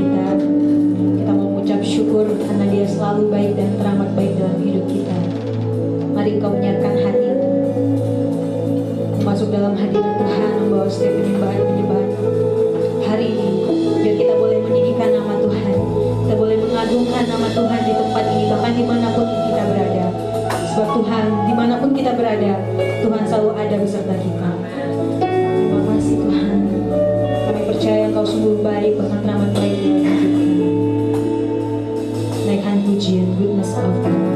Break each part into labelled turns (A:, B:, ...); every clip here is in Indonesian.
A: kita. Kita mau mengucap syukur karena Dia selalu baik dan teramat baik dalam hidup kita. Mari Engkau menyiapkan hati masuk dalam hadirat Tuhan, membawa setiap penyembahan hari ini, biar kita boleh meninggikan nama Tuhan, kita boleh mengagungkan nama Tuhan di tempat ini, bahkan dimanapun kita berada. Sebab Tuhan, dimanapun kita berada, Tuhan selalu ada beserta kita. Terima kasih Tuhan. Kami percaya Engkau sungguh baik, bahkan teramat baik dalam hidup kami. Naikkan pujian, goodness of God.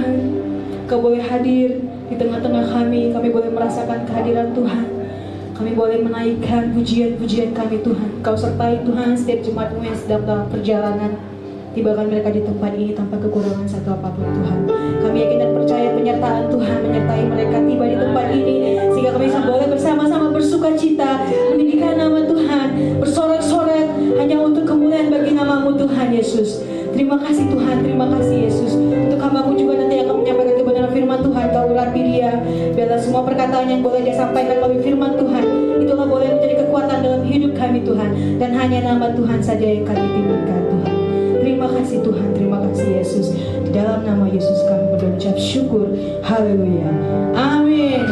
A: Tuhan. Kau boleh hadir di tengah-tengah kami boleh merasakan kehadiran Tuhan. Kami boleh menaikkan pujian-pujian kami Tuhan. Kau sertai Tuhan setiap jemaat-Mu yang sedang dalam perjalanan. Tibakan mereka di tempat ini tanpa kekurangan satu apapun Tuhan. Kami yakin dan percaya penyertaan Tuhan menyertai mereka tiba di tempat ini. Sehingga kami boleh bersama-sama bersuka cita, meninggikan nama Tuhan, bersorak-sorak hanya untuk kemuliaan bagi nama-Mu Tuhan Yesus. Terima kasih Tuhan, terima kasih Yesus. Untuk hamba-Mu juga nanti akan menyampaikan kebenaran firman Tuhan. Kau urati dia, biarlah semua perkataan yang boleh dia sampaikan melalui firman Tuhan, itulah boleh menjadi kekuatan dalam hidup kami Tuhan. Dan hanya nama Tuhan saja yang kami tinggikan Tuhan. Terima kasih Tuhan, terima kasih Yesus. Di dalam nama Yesus kami berucap syukur. Haleluya. Amin.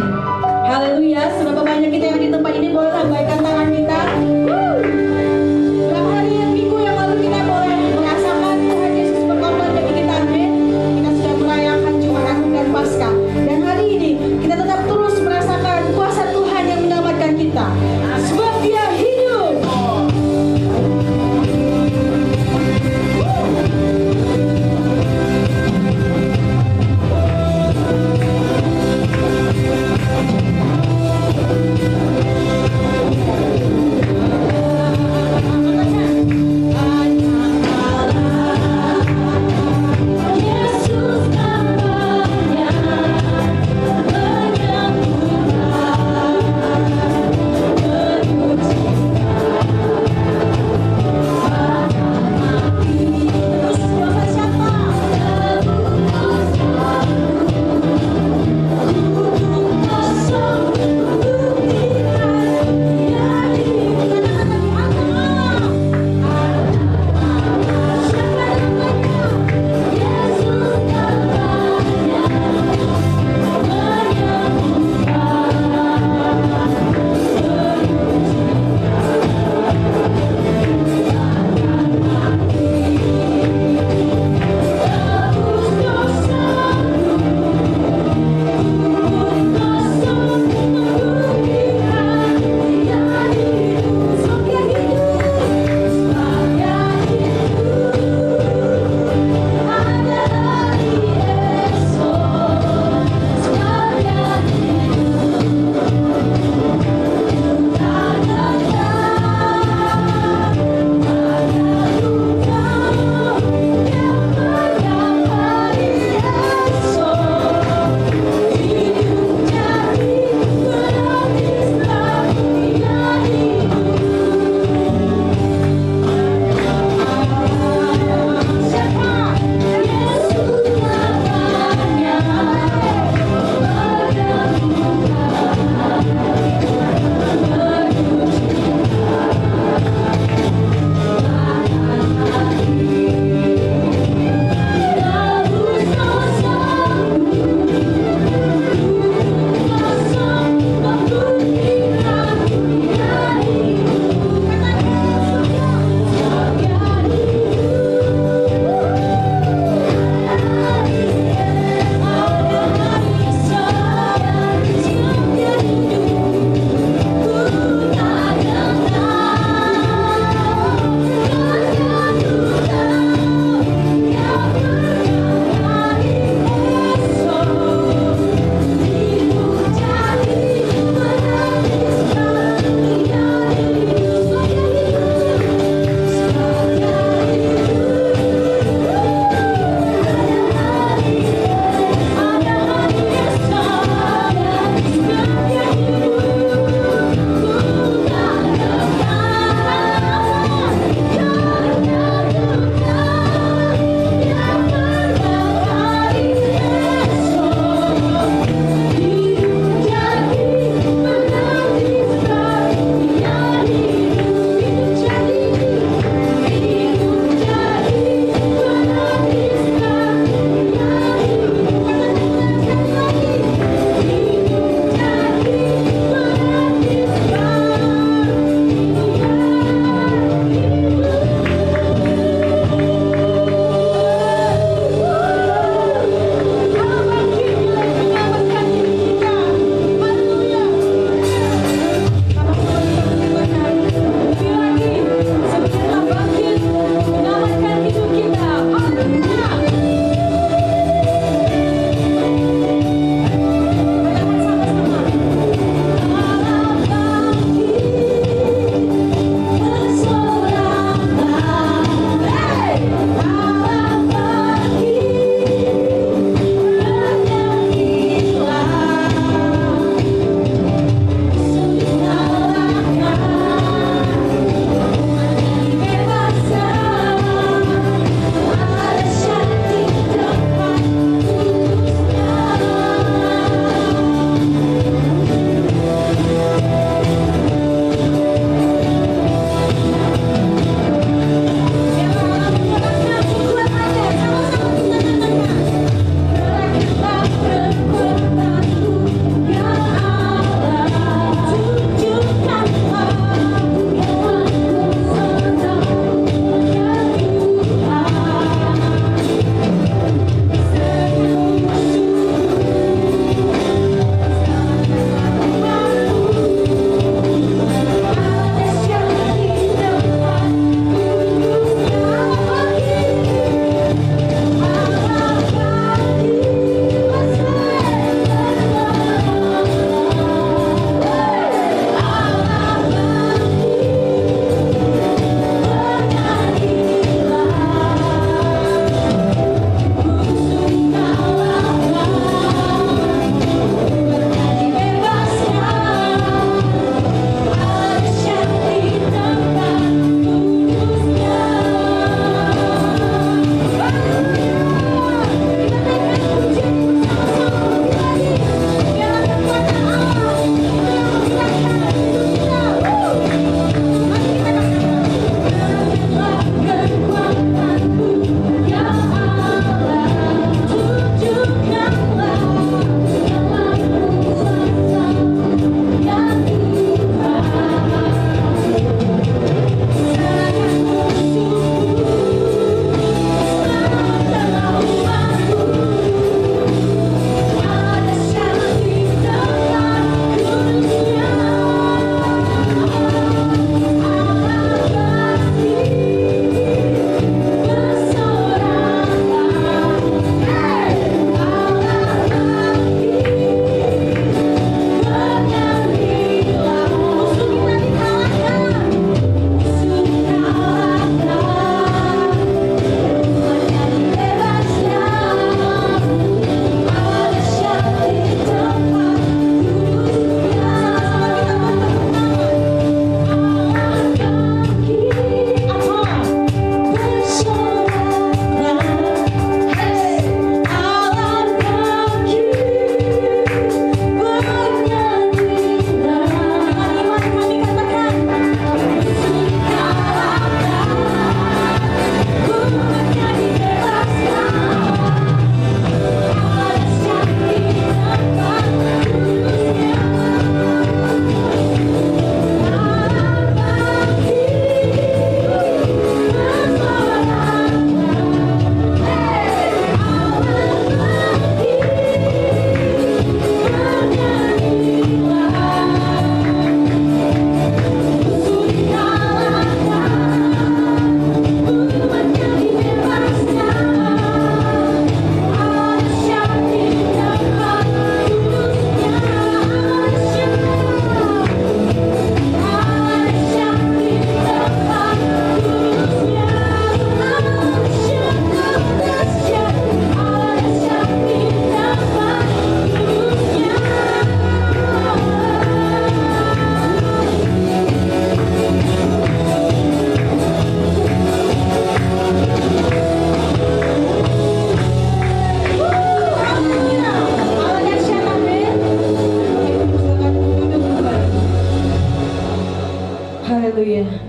A: Haleluya. Seberapa banyak kita yang di tempat ini boleh lambaikan tangan kita. Berapa hari yang minggu yang lalu kita boleh merasakan Tuhan Yesus berkorban bagi kita. Amin. Kita sudah merayakan Jumat Agung dan Paskah. Dan hari ini kita tetap terus merasakan kuasa Tuhan yang menyelamatkan kita. Sebab Dia hidup.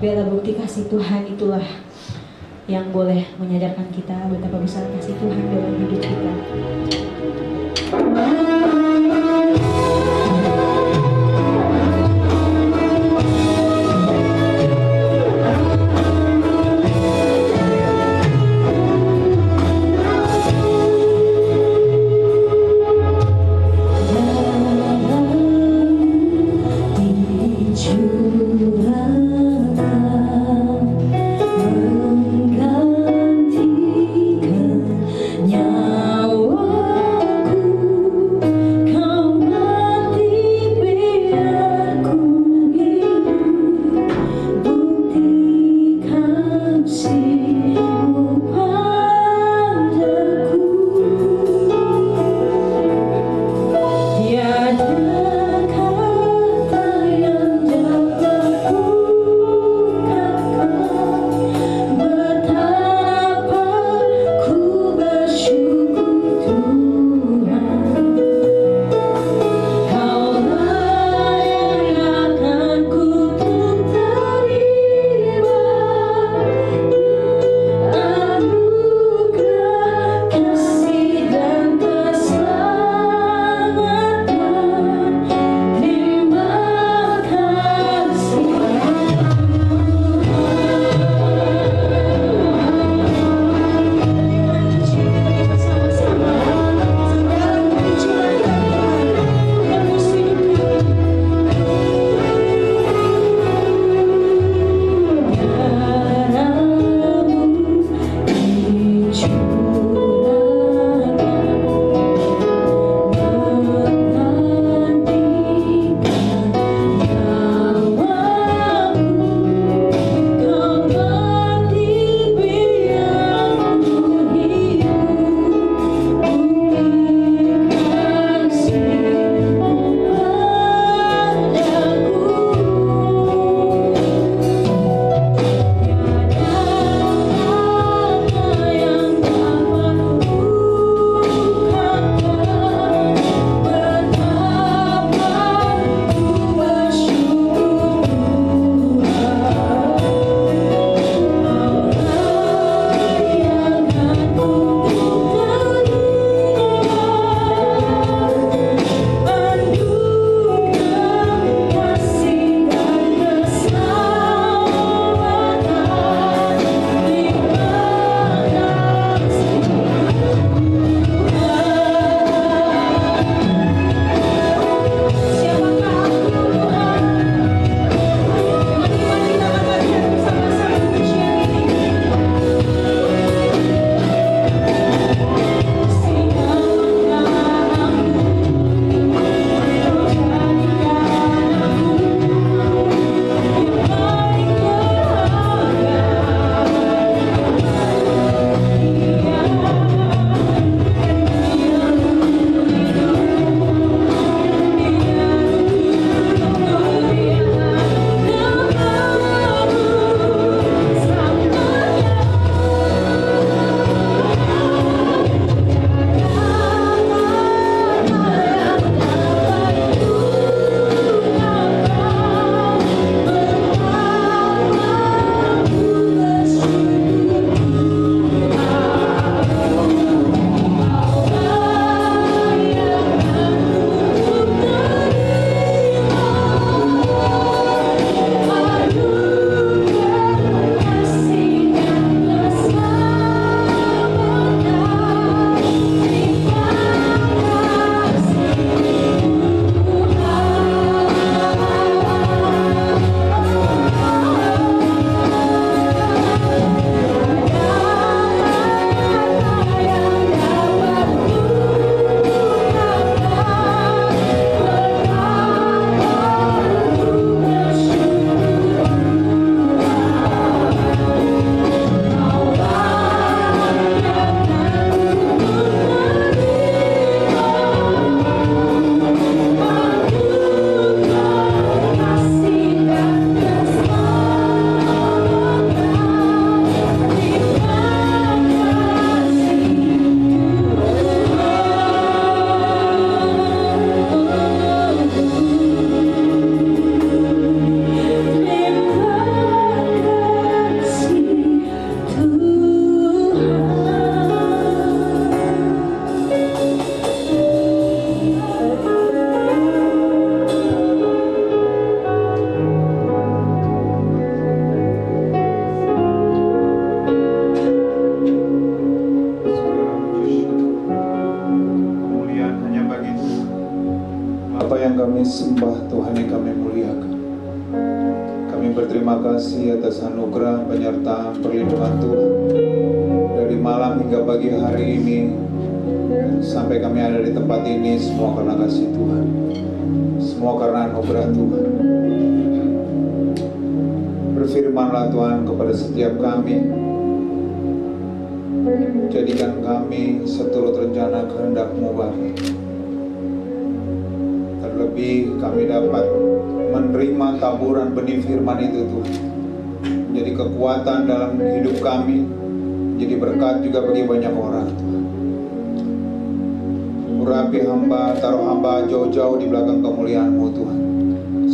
A: Biarlah bukti kasih Tuhan itulah yang boleh menyadarkan kita betapa besar kasih Tuhan dalam hidup kita.
B: Menggantikan nyawaku Bapa yang kami sembah, Tuhan yang kami muliakan, kami berterima kasih atas anugerah penyertaan perlindungan Tuhan dari malam hingga pagi hari ini sampai kami ada di tempat ini. Semua karena kasih Tuhan, semua karena anugerah Tuhan. Berfirmanlah Tuhan kepada setiap kami, jadikan kami seturut rencana kehendak-Mu Bapa. Terlebih kami dapat menerima taburan benih firman itu Tuhan, menjadi kekuatan dalam hidup kami, menjadi berkat juga bagi banyak orang Tuhan. Urapi hamba, taruh hamba jauh-jauh di belakang kemuliaan-Mu Tuhan,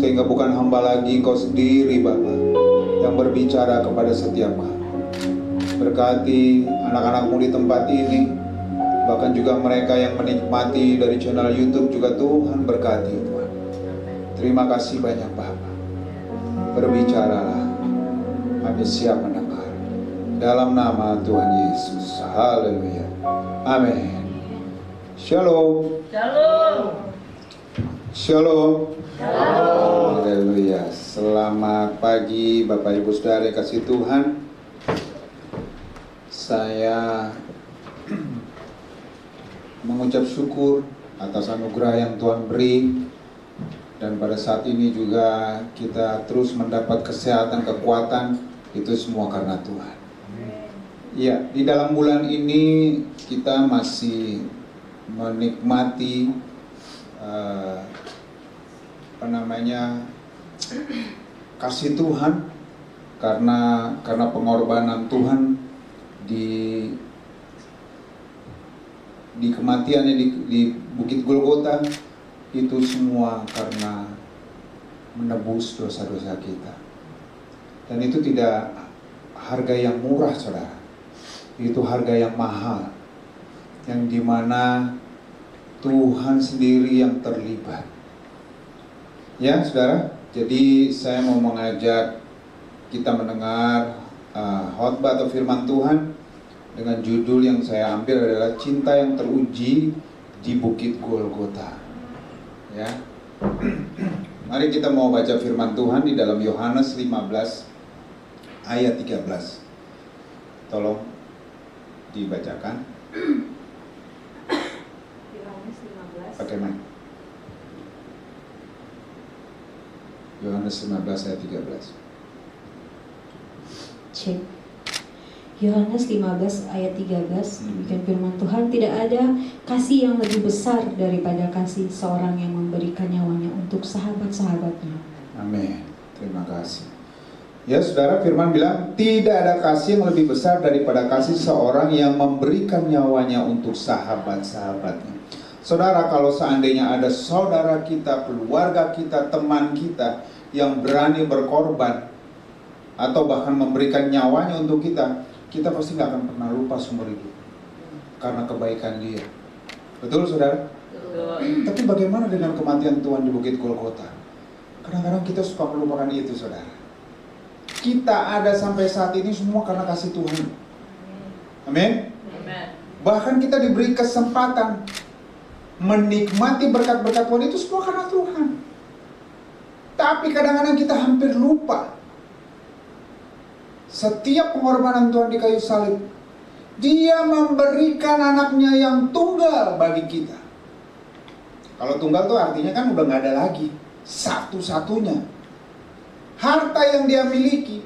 B: sehingga bukan hamba lagi, Engkau sendiri Bapa yang berbicara kepada setiap kami. Berkati anak-anak-Mu di tempat ini, bahkan juga mereka yang menikmati dari channel YouTube juga Tuhan berkati Tuhan. Terima kasih banyak Bapa. Berbicaralah, kami siap mendengar. Dalam nama Tuhan Yesus. Haleluya. Amin. Shalom.
C: Shalom.
B: Shalom.
C: Shalom.
B: Haleluya. Selamat pagi Bapak Ibu Saudara yang kasih Tuhan. Saya mengucap syukur atas anugerah yang Tuhan beri, dan pada saat ini juga kita terus mendapat kesehatan, kekuatan, itu semua karena Tuhan. Ya, di dalam bulan ini kita masih menikmati kasih Tuhan karena pengorbanan Tuhan di kematiannya di Bukit Golgota. Itu semua karena menebus dosa-dosa kita. Dan itu tidak harga yang murah saudara, itu harga yang mahal, yang dimana Tuhan sendiri yang terlibat. Ya saudara, jadi saya mau mengajak kita mendengar khotbah atau firman Tuhan dengan judul yang saya ambil adalah Cinta yang Teruji di Bukit Golgota. Ya. Mari kita mau baca firman Tuhan di dalam Yohanes 15 ayat 13. Tolong dibacakan.
A: Yohanes 15.
B: Pakai mic. Yohanes 15 ayat 13.
A: Cek. Yohanes 15 ayat 13. Demikian firman Tuhan, tidak ada kasih yang lebih besar daripada kasih seorang yang memberikan nyawanya untuk sahabat-sahabatnya.
B: Amin. Terima kasih. Ya saudara, firman bilang tidak ada kasih yang lebih besar daripada kasih seorang yang memberikan nyawanya untuk sahabat-sahabatnya. Saudara, kalau seandainya ada saudara kita, keluarga kita, teman kita yang berani berkorban atau bahkan memberikan nyawanya untuk kita pasti gak akan pernah lupa seumur hidup karena kebaikan dia. Betul saudara?
C: Betul.
B: Tapi bagaimana dengan kematian Tuhan di Bukit Golgota? Kadang-kadang kita suka melupakan itu saudara. Kita ada sampai saat ini semua karena kasih Tuhan. Amin. Bahkan kita diberi kesempatan menikmati berkat-berkat Tuhan itu semua karena Tuhan. Tapi kadang-kadang kita hampir lupa setiap pengorbanan Tuhan di kayu salib. Dia memberikan anaknya yang tunggal bagi kita. Kalau tunggal tuh artinya kan udah gak ada lagi, satu-satunya. Harta yang dia miliki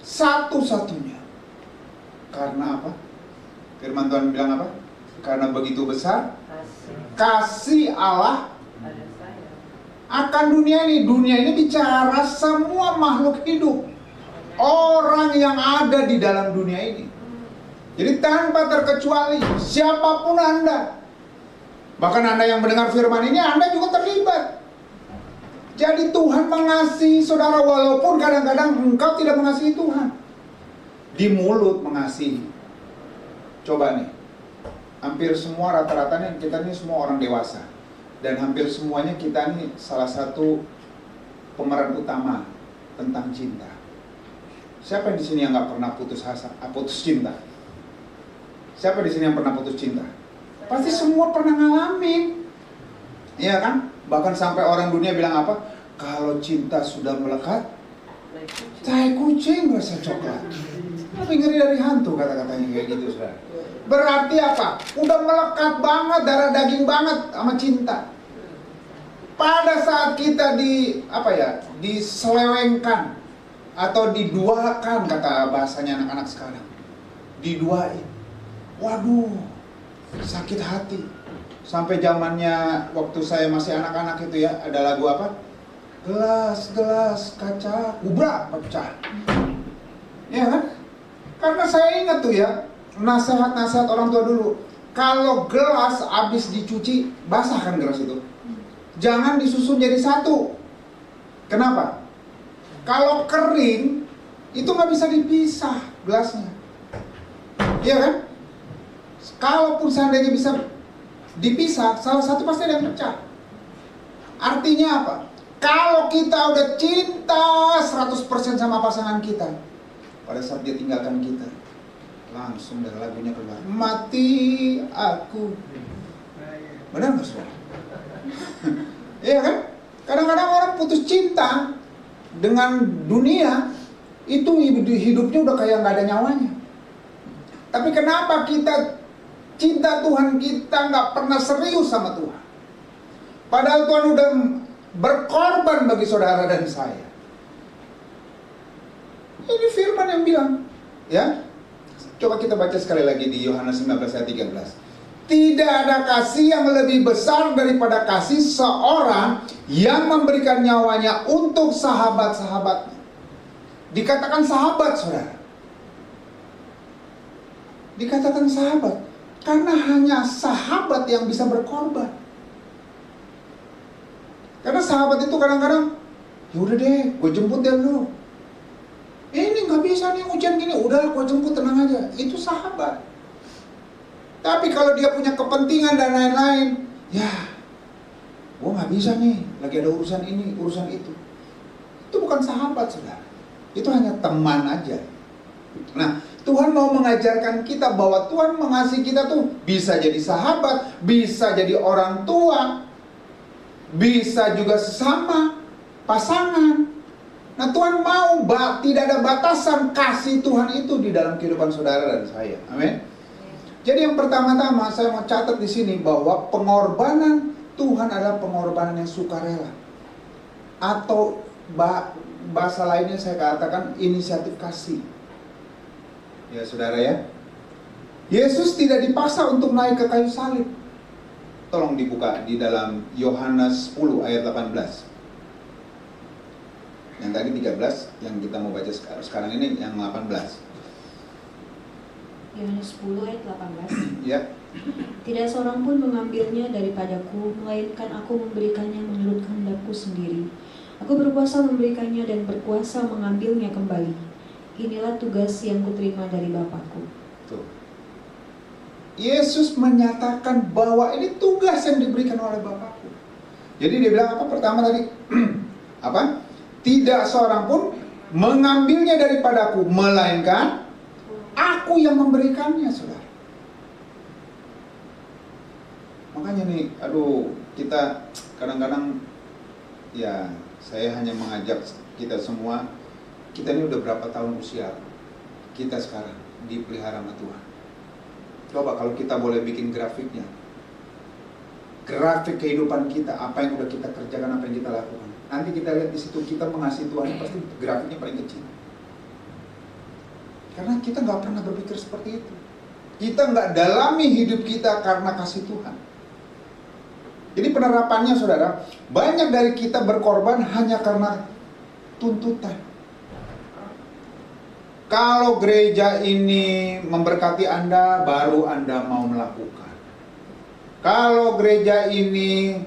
B: satu-satunya. Karena apa? Firman Tuhan bilang apa? Karena begitu besar kasih Allah akan dunia ini. Dunia ini bicara semua makhluk hidup, orang yang ada di dalam dunia ini. Jadi tanpa terkecuali siapapun Anda, bahkan Anda yang mendengar firman ini, Anda juga terlibat. Jadi Tuhan mengasihi saudara walaupun kadang-kadang engkau tidak mengasihi Tuhan. Di mulut mengasihi. Coba nih, hampir semua rata-ratanya kita ini semua orang dewasa, dan hampir semuanya kita ini salah satu pemeran utama tentang cinta. Siapa di sini yang nggak pernah putus cinta? Siapa di sini yang pernah putus cinta? Pasti semua pernah ngalamin. Iya kan? Bahkan sampai orang dunia bilang apa? Kalau cinta sudah melekat, tai kucing rasa coklat. Tapi ngeri dari hantu kata-katanya kayak gitu, saudara. Berarti apa? Udah melekat banget, darah daging banget sama cinta. Pada saat kita diselewengkan atau diduakan, kata bahasanya anak-anak sekarang, diduain. Waduh, sakit hati. Sampai zamannya waktu saya masih anak-anak itu ya, ada lagu apa? Gelas-gelas kaca kubrak pecah. Ya kan? Karena saya ingat tuh ya, nasihat-nasihat orang tua dulu. Kalau gelas habis dicuci, basah kan gelas itu. Jangan disusun jadi satu. Kenapa? Kalau kering, itu nggak bisa dipisah gelasnya. Iya kan? Kalaupun seandainya bisa dipisah, salah satu pasti ada yang pecah. Artinya apa? Kalau kita udah cinta 100% sama pasangan kita, pada saat dia tinggalkan kita, langsung dari lagunya keluar, mati aku. Benar nggak saudara? Iya kan? Kadang-kadang orang putus cinta dengan dunia, itu hidupnya udah kayak nggak ada nyawanya. Tapi kenapa kita cinta Tuhan, kita nggak pernah serius sama Tuhan? Padahal Tuhan udah berkorban bagi saudara dan saya. Ini firman yang bilang, ya. Coba kita baca sekali lagi di Yohanes 19 ayat 13. Tidak ada kasih yang lebih besar daripada kasih seorang yang memberikan nyawanya untuk sahabat-sahabatnya. Dikatakan sahabat, saudara. Dikatakan sahabat karena hanya sahabat yang bisa berkorban. Karena sahabat itu kadang-kadang, yaudah deh, gue jemput deh lu. Ini nggak bisa nih hujan gini, udah gue jemput, tenang aja. Itu sahabat. Tapi kalau dia punya kepentingan dan lain-lain, ya, gue nggak bisa nih, lagi ada urusan ini, urusan itu. Itu bukan sahabat, saudara. Itu hanya teman aja. Nah, Tuhan mau mengajarkan kita bahwa Tuhan mengasihi kita tuh bisa jadi sahabat, bisa jadi orang tua, bisa juga sesama pasangan. Nah, Tuhan mau tidak ada batasan kasih Tuhan itu di dalam kehidupan saudara dan saya. Amin. Jadi yang pertama-tama saya mau catat di sini bahwa pengorbanan Tuhan adalah pengorbanan yang sukarela. Atau bahasa lainnya saya katakan inisiatif kasih. Ya saudara ya. Yesus tidak dipaksa untuk naik ke kayu salib. Tolong dibuka di dalam Yohanes 10 ayat 18. Yang tadi 13, yang kita mau baca sekarang ini yang 18.
A: Yohanes 10 ayat 18.
B: Ya.
A: Tidak seorang pun mengambilnya daripadaku, melainkan aku memberikannya menurut kehendakku sendiri. Aku berkuasa memberikannya dan berkuasa mengambilnya kembali. Inilah tugas yang kuterima dari Bapakku.
B: Tuh. Yesus menyatakan bahwa ini tugas yang diberikan oleh Bapakku. Jadi dia bilang apa pertama tadi? Apa? Tidak seorang pun mengambilnya daripadaku, melainkan aku yang memberikannya, saudara. Makanya nih, kita kadang-kadang, ya saya hanya mengajak kita semua, kita ini udah berapa tahun usia kita sekarang dipelihara sama Tuhan. Coba kalau kita boleh bikin grafiknya, grafik kehidupan kita, apa yang udah kita kerjakan, apa yang kita lakukan. Nanti kita lihat di situ kita mengasihi Tuhan, pasti grafiknya paling kecil. Karena kita nggak pernah berpikir seperti itu. Kita nggak dalami hidup kita karena kasih Tuhan. Jadi penerapannya, saudara, banyak dari kita berkorban hanya karena tuntutan. Kalau gereja ini memberkati Anda, baru Anda mau melakukan. Kalau gereja ini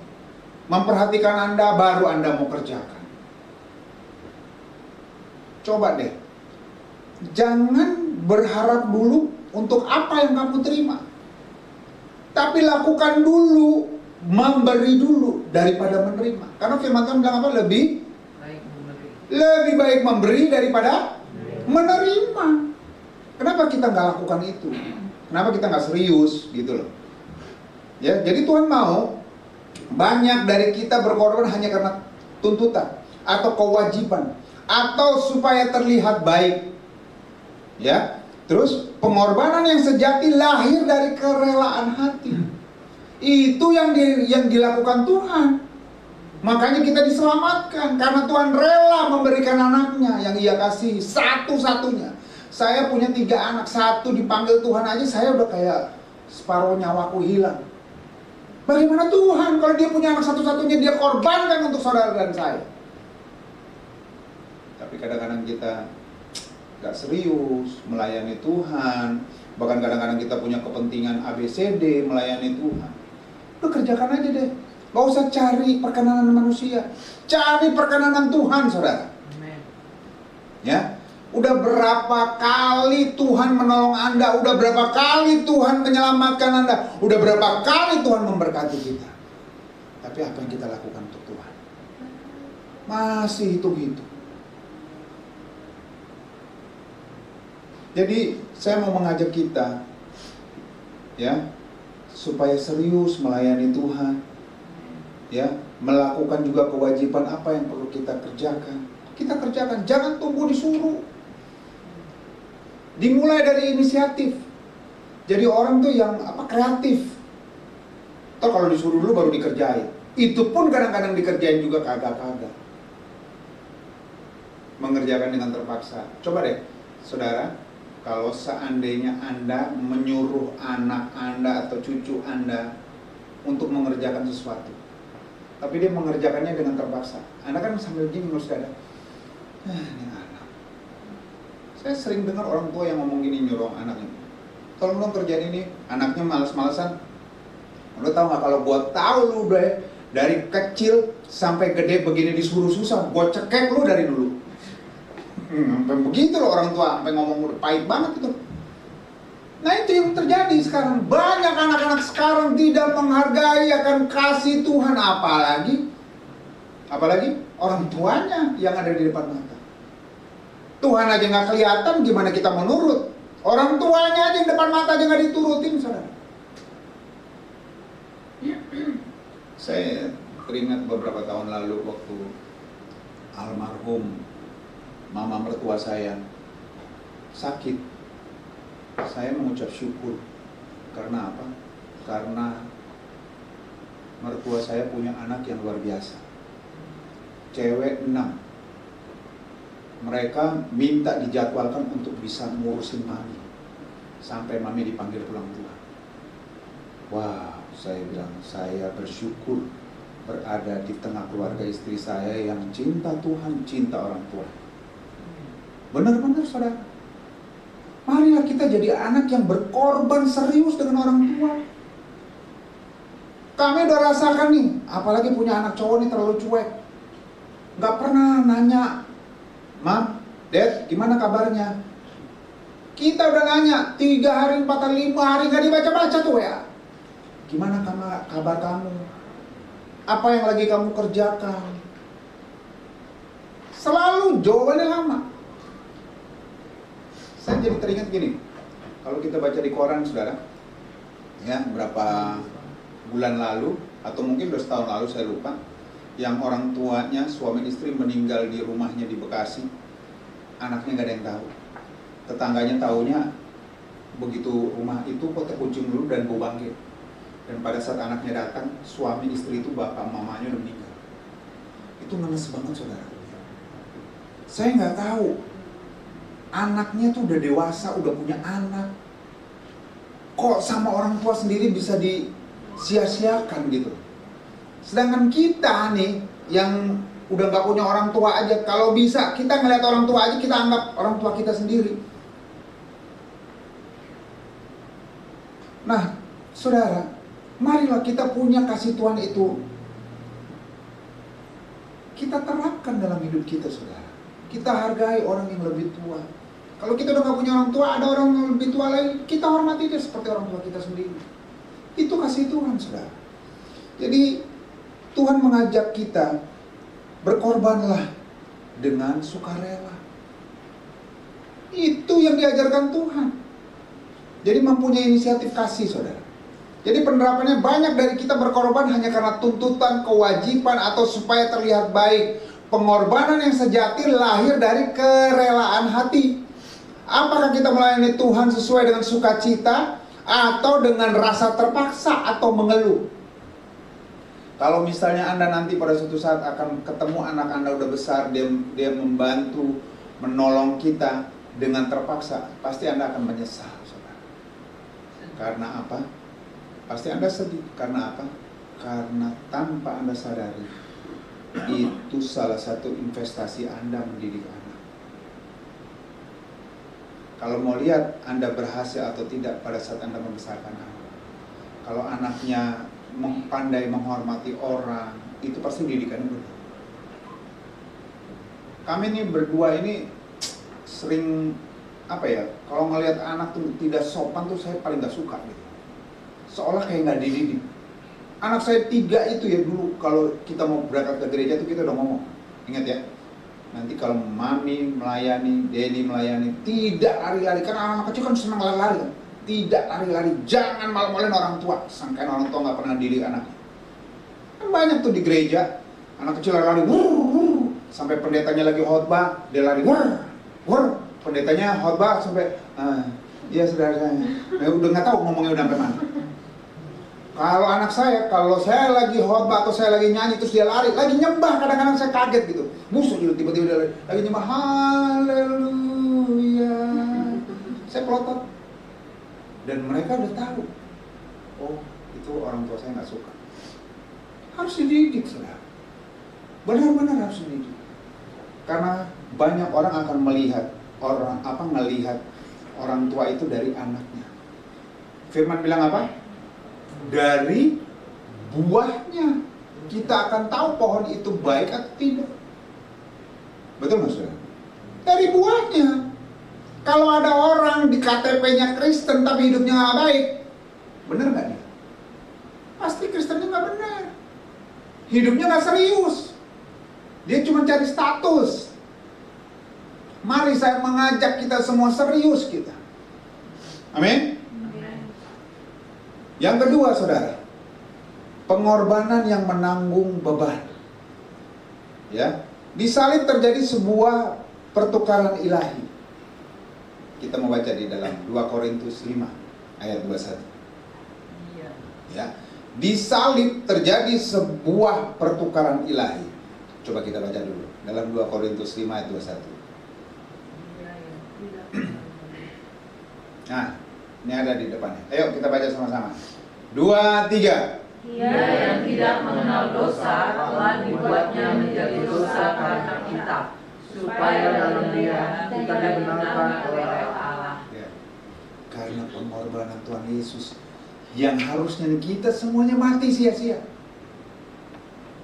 B: memperhatikan Anda, baru Anda mau kerjakan. Coba deh, jangan berharap dulu untuk apa yang kamu terima. Tapi lakukan dulu, memberi dulu daripada menerima. Karena firman Tuhan bilang apa? Lebih baik memberi daripada menerima. Kenapa kita nggak lakukan itu? Kenapa kita nggak serius gitu loh? Ya, jadi Tuhan mau Banyak dari kita berkorban hanya karena tuntutan atau kewajiban atau supaya terlihat baik. Ya. Terus pengorbanan yang sejati lahir dari kerelaan hati. Itu yang dilakukan Tuhan. Makanya kita diselamatkan karena Tuhan rela memberikan anaknya yang Ia kasih satu-satunya. Saya punya 3 anak, satu dipanggil Tuhan aja saya udah kayak separuh nyawaku hilang. Bagaimana Tuhan kalau Dia punya anak satu-satunya Dia korbankan untuk saudara dan saya? Tapi kadang-kadang kita gak serius melayani Tuhan. Bahkan kadang-kadang kita punya kepentingan ABCD melayani Tuhan. Udah kerjakan aja deh. Gak usah cari perkenanan manusia, cari perkenanan Tuhan, saudara.
C: Amen.
B: Ya, udah berapa kali Tuhan menolong Anda, udah berapa kali Tuhan menyelamatkan Anda, udah berapa kali Tuhan memberkati kita. Tapi apa yang kita lakukan untuk Tuhan? Masih hitung-hitung. Jadi saya mau mengajak kita, ya, supaya serius melayani Tuhan. Ya, melakukan juga kewajiban apa yang perlu kita kerjakan. Kita kerjakan, jangan tunggu disuruh. Dimulai dari inisiatif. Jadi orang tuh yang kreatif. Atau kalau disuruh dulu baru dikerjain. Itu pun kadang-kadang dikerjain juga kagak-kagak. Mengerjakan dengan terpaksa. Coba deh, saudara, kalau seandainya Anda menyuruh anak Anda atau cucu Anda untuk mengerjakan sesuatu, tapi dia mengerjakannya dengan terpaksa. Anda kan sambil gini ngurus dada. Ini anak. Saya sering dengar orang tua yang ngomong gini nyuruh anaknya. Tolong dong kerjain ini. Anaknya malas-malesan. Udah tahu nggak kalau gua tahu lu udah dari kecil sampai gede begini disuruh susah, gua cekek lu dari dulu. Sampai begitu loh orang tua, sampai ngomong udah pahit banget itu. Nah itu yang terjadi sekarang. Banyak anak-anak sekarang tidak menghargai akan kasih Tuhan. Apalagi orang tuanya yang ada di depan mata. Tuhan aja gak kelihatan, gimana kita menurut? Orang tuanya aja yang depan mata aja gak diturutin, saudara. Saya teringat beberapa tahun lalu waktu almarhum mama mertua saya sakit. Saya mengucap syukur. Karena apa? Karena mertua saya punya anak yang luar biasa. Cewek 6. Mereka minta dijadwalkan untuk bisa ngurusin mami sampai mami dipanggil pulang Tuhan. Wah, saya bilang, saya bersyukur berada di tengah keluarga istri saya yang cinta Tuhan, cinta orang tua. Benar-benar, saudara. Marilah kita jadi anak yang berkorban serius dengan orang tua. Kami udah rasakan nih, apalagi punya anak cowok nih terlalu cuek. Gak pernah nanya, Mam, Dad, gimana kabarnya? Kita udah nanya, 3 hari, 4 hari, 5 hari gak dibaca-baca tuh ya. Gimana kabar kamu? Apa yang lagi kamu kerjakan? Selalu jawabannya lama. Saya jadi teringat gini, kalau kita baca di koran, saudara, ya berapa bulan lalu atau mungkin udah setahun lalu saya lupa, yang orang tuanya suami istri meninggal di rumahnya di Bekasi, anaknya gak ada yang tahu. Tetangganya taunya begitu rumah itu kok terkuncung dulu dan bau bangkit. Dan pada saat anaknya datang, suami istri itu bapak mamanya udah meninggal. Itu ngenes banget, saudara. Saya nggak tahu. Anaknya tuh udah dewasa, udah punya anak. Kok sama orang tua sendiri bisa disia-siakan gitu. Sedangkan kita nih, yang udah gak punya orang tua aja, kalau bisa kita ngeliat orang tua aja, kita anggap orang tua kita sendiri. Nah, saudara, marilah kita punya kasih Tuhan itu kita terapkan dalam hidup kita, saudara. Kita hargai orang yang lebih tua. Kalau kita udah gak punya orang tua, ada orang yang lebih tua lagi, kita hormati dia seperti orang tua kita sendiri. Itu kasih Tuhan, saudara. Jadi Tuhan mengajak kita, berkorbanlah dengan sukarela. Itu yang diajarkan Tuhan. Jadi mempunyai inisiatif kasih, saudara. Jadi penerapannya banyak dari kita berkorban hanya karena tuntutan, kewajiban, atau supaya terlihat baik. Pengorbanan yang sejati lahir dari kerelaan hati. Apakah kita melayani Tuhan sesuai dengan sukacita atau dengan rasa terpaksa atau mengeluh? Kalau misalnya Anda nanti pada suatu saat akan ketemu anak Anda udah besar, dia membantu, menolong kita dengan terpaksa, pasti Anda akan menyesal, saudara. Karena apa? Pasti Anda sedih. Karena apa? Karena tanpa Anda sadari, itu salah satu investasi Anda mendidik anak. Kalau mau lihat Anda berhasil atau tidak pada saat Anda membesarkan anak. Kalau anaknya pandai menghormati orang, itu pasti didikannya benar. Kami ini berdua ini sering kalau ngelihat anak tuh tidak sopan tuh saya paling gak suka gitu. Seolah kayak gak dididik. Anak saya 3 itu ya dulu kalau kita mau berangkat ke gereja tuh kita udah ngomong. Ingat ya, nanti kalau mami melayani, daddy melayani, tidak lari-lari. Karena anak kecil kan senang lari-lari kan. Tidak lari-lari, jangan malu-maluin orang tua. Sangkain orang tua gak pernah didik anaknya. Kan banyak tuh di gereja, anak kecil lari-lari, sampai pendetanya lagi khotbah, dia lari, pendetanya khotbah sampai, iya saudara saya, udah gak tahu ngomongnya udah sampai mana. Kalau anak saya, kalau saya lagi khotbah atau saya lagi nyanyi terus dia lari, lagi nyembah, kadang-kadang saya kaget gitu. Musuh gitu, tiba-tiba dia lagi nyembah, haleluya. Saya pelotot. Dan mereka udah tahu, oh itu orang tua saya nggak suka. Harus dididik, saudara. Benar-benar harus dididik. Karena banyak orang akan melihat ngelihat orang tua itu dari anaknya. Firman bilang apa? Dari buahnya kita akan tahu pohon itu baik atau tidak. Betul nggak, saudara? Dari buahnya. Kalau ada orang di KTP-nya Kristen tapi hidupnya nggak baik, benar nggak dia? Pasti Kristennya nggak benar. Hidupnya nggak serius. Dia cuma cari status. Mari saya mengajak kita semua serius kita. Amin. Yang kedua, saudara, pengorbanan yang menanggung beban. Ya, di salib terjadi sebuah pertukaran ilahi. Kita mau baca di dalam 2 Korintus 5 ayat 21.
C: Iya.
B: Ya, di salib terjadi sebuah pertukaran ilahi. Coba kita baca dulu dalam 2 Korintus 5 ayat 21.
C: Iya, iya.
B: Nah, ini ada di depannya. Ayo kita baca sama-sama. 2, 3.
C: Dia yang tidak mengenal dosa telah dibuatnya menjadi dosa karena kita, supaya dalam Dia kita dibenarkan oleh Allah.
B: Ya. Karena pengorbanan Tuhan Yesus yang harusnya kita semuanya mati sia-sia.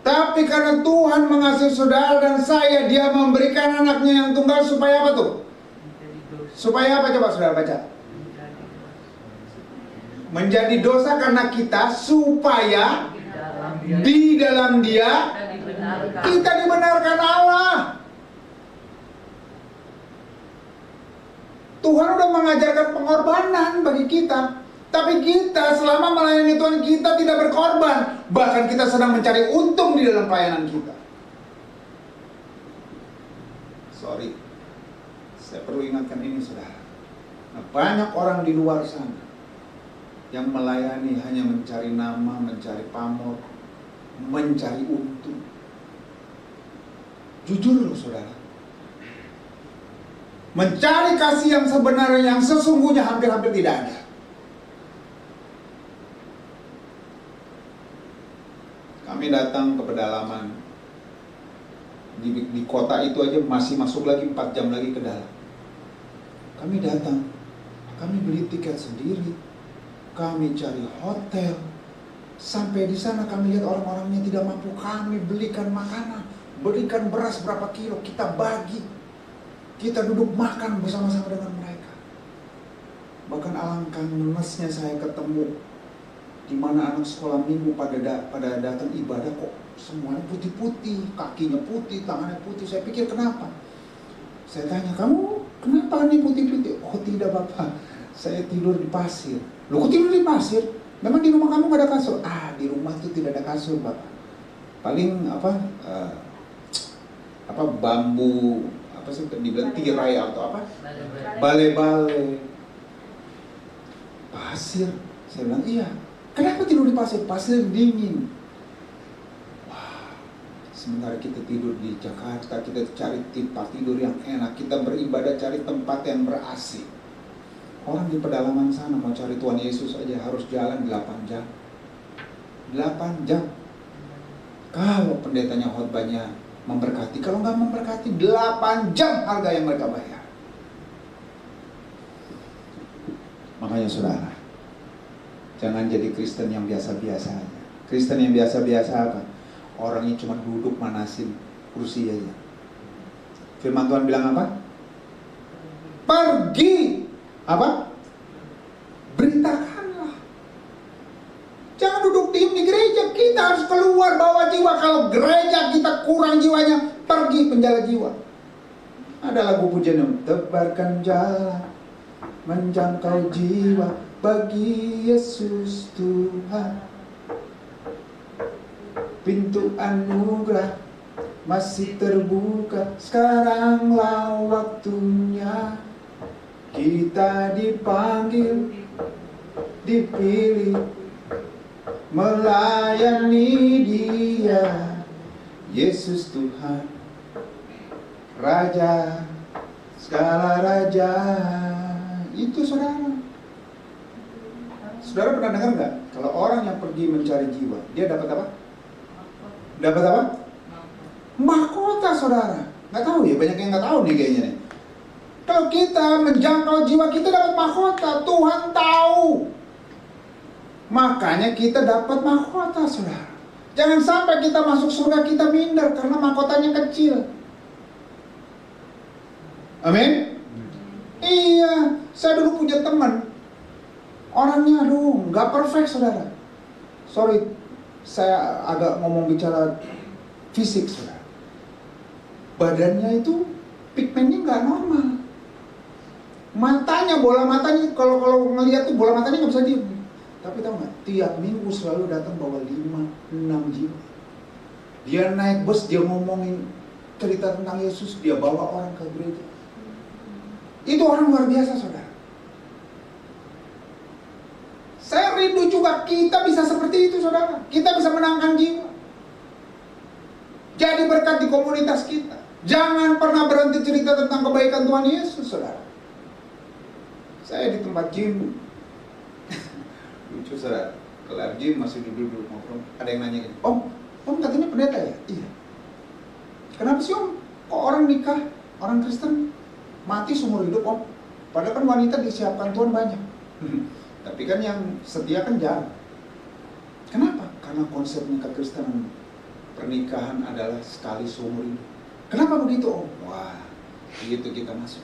B: Tapi karena Tuhan mengasihi saudara dan saya, Dia memberikan anaknya yang tunggal supaya apa tuh? Supaya apa, coba saudara baca? Menjadi dosa karena kita, supaya di dalam Dia kita dibenarkan Allah. Tuhan udah mengajarkan pengorbanan bagi kita. Tapi kita selama melayani Tuhan, kita tidak berkorban. Bahkan kita sedang mencari untung di dalam pelayanan kita. Sorry, saya perlu ingatkan ini, saudara. Nah, banyak orang di luar sana yang melayani hanya mencari nama, mencari pamor, mencari untung. Jujur loh, saudara. Mencari kasih yang sebenarnya, yang sesungguhnya hampir-hampir tidak ada. Kami datang ke pedalaman. Di kota itu aja masih masuk lagi 4 jam lagi ke dalam. Kami datang. Kami beli tiket sendiri. Kami cari hotel. Sampai di sana kami lihat orang-orangnya tidak mampu. Kami belikan makanan. Belikan beras berapa kilo. Kita bagi. Kita duduk makan bersama-sama dengan mereka. Bahkan alangkah lemasnya saya ketemu di mana anak sekolah minggu pada datang ibadah kok semuanya putih-putih, kakinya putih, tangannya putih. Saya pikir kenapa? Saya tanya, kamu kenapa nih putih-putih? Oh tidak Bapak, saya tidur di pasir. Loh kok tidur di pasir? Memang di rumah kamu gak ada kasur? Di rumah tuh tidak ada kasur, Bapak. Paling bambu, apa sih dibilang tirai atau apa? Bale-bale. Pasir. Saya bilang, iya. Kenapa tidur di pasir? Pasir dingin. Wah, sementara kita tidur di Jakarta, kita cari tempat tidur yang enak, kita beribadah cari tempat yang ber-AC. Orang di pedalaman sana mau cari Tuhan Yesus aja harus jalan 8 jam. 8 jam. Kalau pendetanya khotbahnya memberkati, kalau nggak memberkati 8 jam harga yang mereka bayar. Makanya saudara, jangan jadi Kristen yang biasa-biasa aja. Kristen yang biasa-biasa apa? Orangnya cuma duduk manasin kursi aja. Firman Tuhan bilang apa? Pergi. Apa? Beritakanlah. Jangan duduk diam di gereja. Kita harus keluar bawa jiwa. Kalau gereja kita kurang jiwanya, pergi penjala jiwa. Ada lagu pujian yang tebarkan jalan, menjangkau jiwa bagi Yesus Tuhan. Pintu anugerah masih terbuka. Sekaranglah waktunya. Kita dipanggil, dipilih, melayani Dia. Yesus Tuhan, Raja, segala raja. Itu saudara. Saudara pernah dengar nggak? Kalau orang yang pergi mencari jiwa, dia dapat apa? Dapat apa? Mahkota, saudara. Nggak tahu ya, banyak yang nggak tahu nih kayaknya nih. Kalau kita menjangkau jiwa, kita dapat mahkota. Tuhan tahu. Makanya kita dapat mahkota, saudara. Jangan sampai kita masuk surga kita minder karena mahkotanya kecil. Amin. Iya, saya dulu punya teman. Orangnya nggak perfect, saudara. Sorry, saya agak ngomong bicara fisik, saudara. Badannya itu pigmennya nggak normal. Matanya, bola matanya, kalau ngelihat tuh bola matanya nggak bisa diem. Tapi tahu nggak, tiap minggu selalu datang bawa 5-6 jiwa. Dia naik bus, dia ngomongin cerita tentang Yesus, dia bawa orang ke gereja. Itu orang luar biasa, saudara. Saya rindu juga kita bisa seperti itu, saudara. Kita bisa menangkan jiwa. Jadi berkat di komunitas kita. Jangan pernah berhenti cerita tentang kebaikan Tuhan Yesus, saudara. Saya di tempat gym, lucu saudara, kelar gym masih duduk ngobrol. Ada yang nanya gini, Om katanya pendeta ya? Iya. Kenapa sih Om? Kok orang nikah, orang Kristen mati seumur hidup Om? Padahal kan wanita disiapkan Tuhan banyak. Tapi kan yang setia kan jarang. Kenapa? Karena konsepnya kekristenan pernikahan adalah sekali seumur hidup. Kenapa begitu Om? Wah, begitu kita masuk.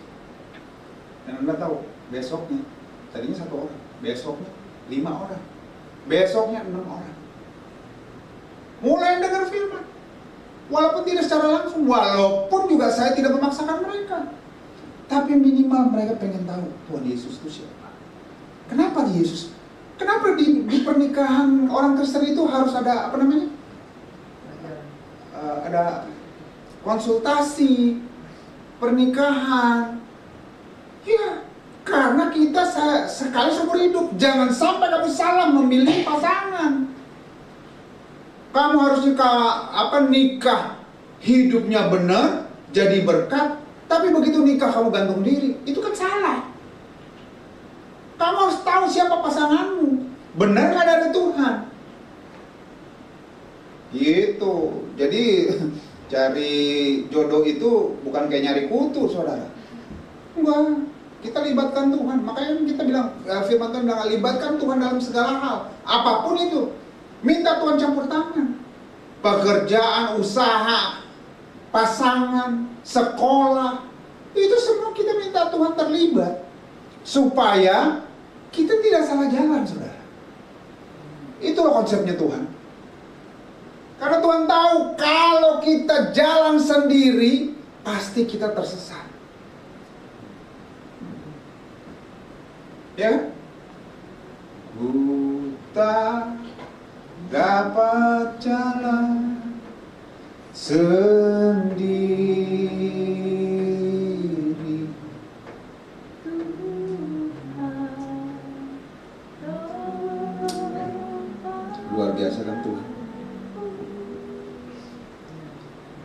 B: Dan Anda tahu, besoknya, tadinya 1 orang, besoknya 5 orang, besoknya 6 orang. Mulai dengar firman, walaupun tidak secara langsung, walaupun juga saya tidak memaksakan mereka, tapi minimal mereka pengen tahu Tuhan Yesus itu siapa. Kenapa Yesus? Kenapa di pernikahan orang Kristen itu harus ada ada konsultasi pernikahan? Ya, karena kita sekali seumur hidup. Jangan sampai kamu salah memilih pasangan. Kamu harus nikah hidupnya benar, jadi berkat. Tapi begitu nikah kamu gantung diri, itu kan salah. Kamu harus tahu siapa pasanganmu. Benar nggak dari Tuhan? Gitu. Jadi cari jodoh itu bukan kayak nyari kutu, saudara. Enggak. Kita libatkan Tuhan. Makanya kita bilang, firman Tuhan bilang, libatkan Tuhan dalam segala hal. Apapun itu. Minta Tuhan campur tangan. Pekerjaan, usaha, pasangan, sekolah. Itu semua kita minta Tuhan terlibat. Supaya kita tidak salah jalan, saudara. Itulah konsepnya Tuhan. Karena Tuhan tahu kalau kita jalan sendiri, pasti kita tersesat. Ya, ku tak dapat jalan sendiri. Luar biasa kan Tuhan.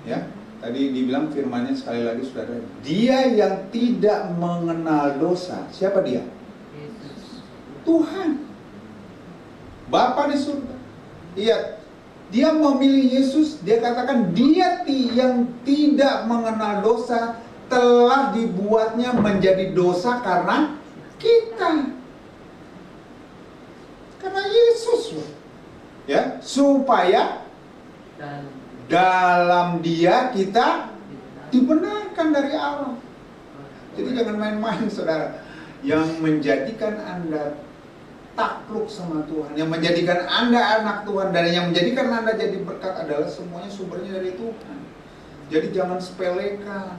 B: Ya, tadi dibilang firman-Nya sekali lagi saudara, Dia yang tidak mengenal dosa. Siapa Dia? Tuhan, Bapa di surga. Iya, Dia memilih Yesus. Dia katakan Dia yang tidak mengenal dosa telah dibuatnya menjadi dosa karena kita. Karena Yesus, ya, supaya dalam Dia kita dibenarkan dari Allah. Jadi jangan main-main saudara. Yang menjadikan Anda takluk sama Tuhan, yang menjadikan Anda anak Tuhan, dan yang menjadikan Anda jadi berkat adalah semuanya sumbernya dari Tuhan. Jadi jangan sepelekan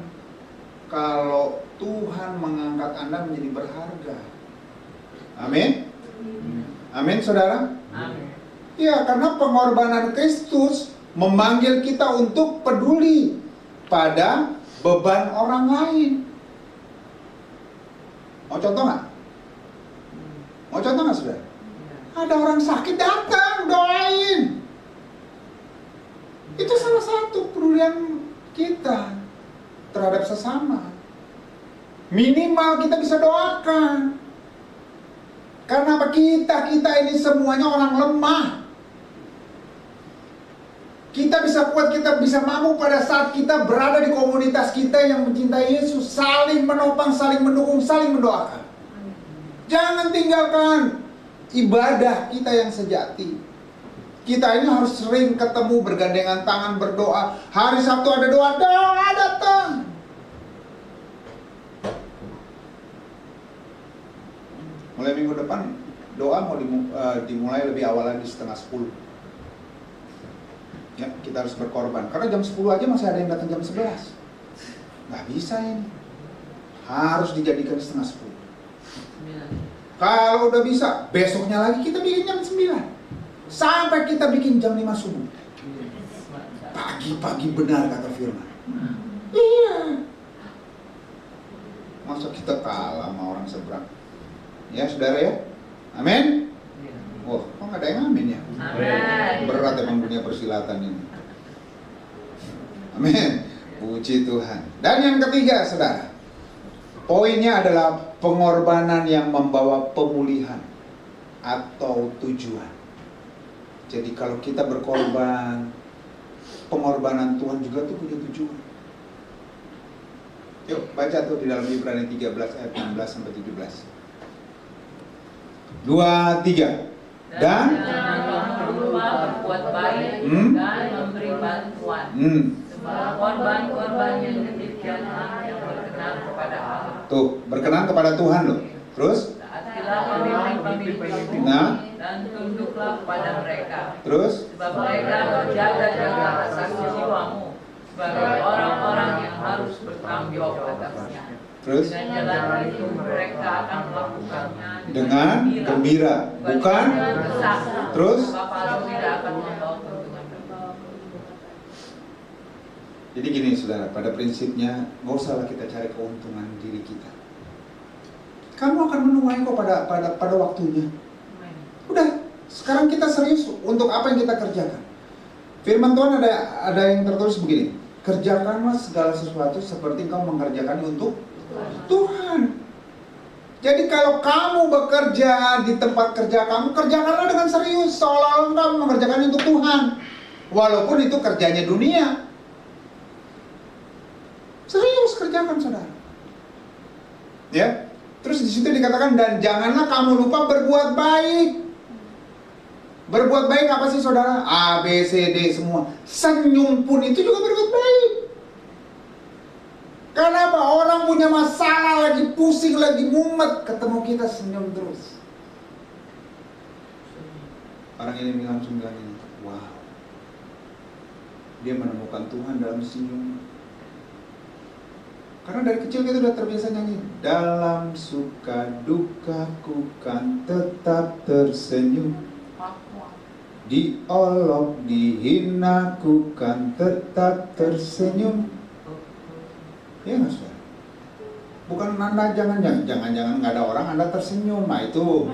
B: kalau Tuhan mengangkat Anda menjadi berharga. Amin. Amin saudara.
C: Amin.
B: Ya, karena pengorbanan Kristus memanggil kita untuk peduli pada beban orang lain. Mau contoh nggak? Mau contoh nggak saudara? Ada orang sakit, datang, doain. Itu salah satu pedulian kita terhadap sesama. Minimal kita bisa doakan. Karena apa? Kita ini semuanya orang lemah. Kita bisa kuat, kita bisa mampu pada saat kita berada di komunitas kita yang mencintai Yesus. Saling menopang, saling mendukung, saling mendoakan. Jangan tinggalkan ibadah kita yang sejati. Kita ini harus sering ketemu, bergandengan tangan, berdoa. Hari Sabtu ada doa, doa datang. Mulai minggu depan, doa mau dimulai lebih awal lagi, 9:30. Ya, kita harus berkorban. Karena jam 10 aja masih ada yang datang jam 11. Nggak bisa ini. Harus dijadikan 9:30. Kalau udah bisa, besoknya lagi kita bikin jam 9. Sampai kita bikin jam 5 subuh. Pagi-pagi benar kata firman. Iya. Masa kita kalah sama orang seberang? Ya saudara ya. Amin. Wah, kok nggak ada yang amin ya?
C: Amin.
B: Berat emang dunia persilatan ini. Amin. Puji Tuhan. Dan yang ketiga, saudara, poinnya adalah pengorbanan yang membawa pemulihan atau tujuan. Jadi kalau kita berkorban, pengorbanan Tuhan juga tuh punya tujuan. Yuk baca tuh di dalam Ibrani 13 ayat 16 sampai 17. 2, 3. Dan
C: jangan lupa berbuat baik dan memberi bantuan. Sebab korban-korban yang demikianlah yang berkenan kepada Allah.
B: Tuh, berkenan kepada Tuhan loh. Terus?
C: Taatilah pemimpin-pemimpinmu dan tunduklah kepada mereka.
B: Terus?
C: Sebab mereka berjaga-jaga atas jiwamu sebagai orang-orang yang harus bertanggung jawab atasnya.
B: Terus?
C: Dengan jalan itu mereka akan melakukannya
B: Dengan gembira. Bukan?
C: Besar.
B: Terus?
C: Bapak tidak akan membawa keuntungan.
B: Jadi gini saudara, pada prinsipnya gak usahlah kita cari keuntungan diri kita. Kamu akan menuai kok pada waktunya. Udah, sekarang kita serius untuk apa yang kita kerjakan. Firman Tuhan ada yang tertulis begini, kerjakanlah segala sesuatu seperti kau mengerjakannya untuk Tuhan. Jadi kalau kamu bekerja di tempat kerja kamu, kerjakanlah dengan serius, seolah-olah kamu mengerjakannya untuk Tuhan. Walaupun itu kerjanya dunia. Serius kerjakan saudara. Ya. Terus di situ dikatakan dan janganlah kamu lupa berbuat baik. Berbuat baik apa sih saudara? A, B, C, D semua. Senyum pun itu juga berbuat baik. Karena apa? Orang punya masalah lagi pusing, lagi mumet, ketemu kita senyum terus. Orang ini langsung bilang ini, wow. Dia menemukan Tuhan dalam senyum. Karena dari kecil kita udah terbiasa nyanyi, dalam suka dukaku kan tetap tersenyum. diolok, dihina, ku kan tetap tersenyum. Ya nggak saudara? Bukan Anda jangan-jangan nggak ada orang Anda tersenyum. Nah itu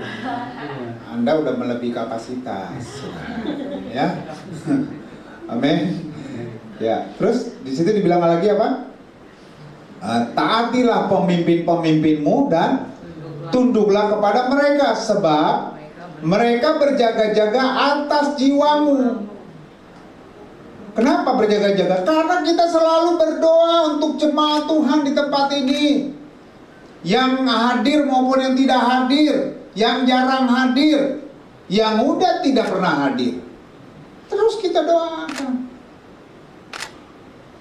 B: Anda udah melebihi kapasitas, ya. Amin. Ya, terus di situ dibilang lagi apa? Taatilah pemimpin-pemimpinmu dan tunduklah kepada mereka, sebab mereka berjaga-jaga atas jiwamu. Kenapa berjaga-jaga? Karena kita selalu berdoa untuk jemaat Tuhan di tempat ini, yang hadir maupun yang tidak hadir, yang jarang hadir, yang udah tidak pernah hadir. Terus kita doakan.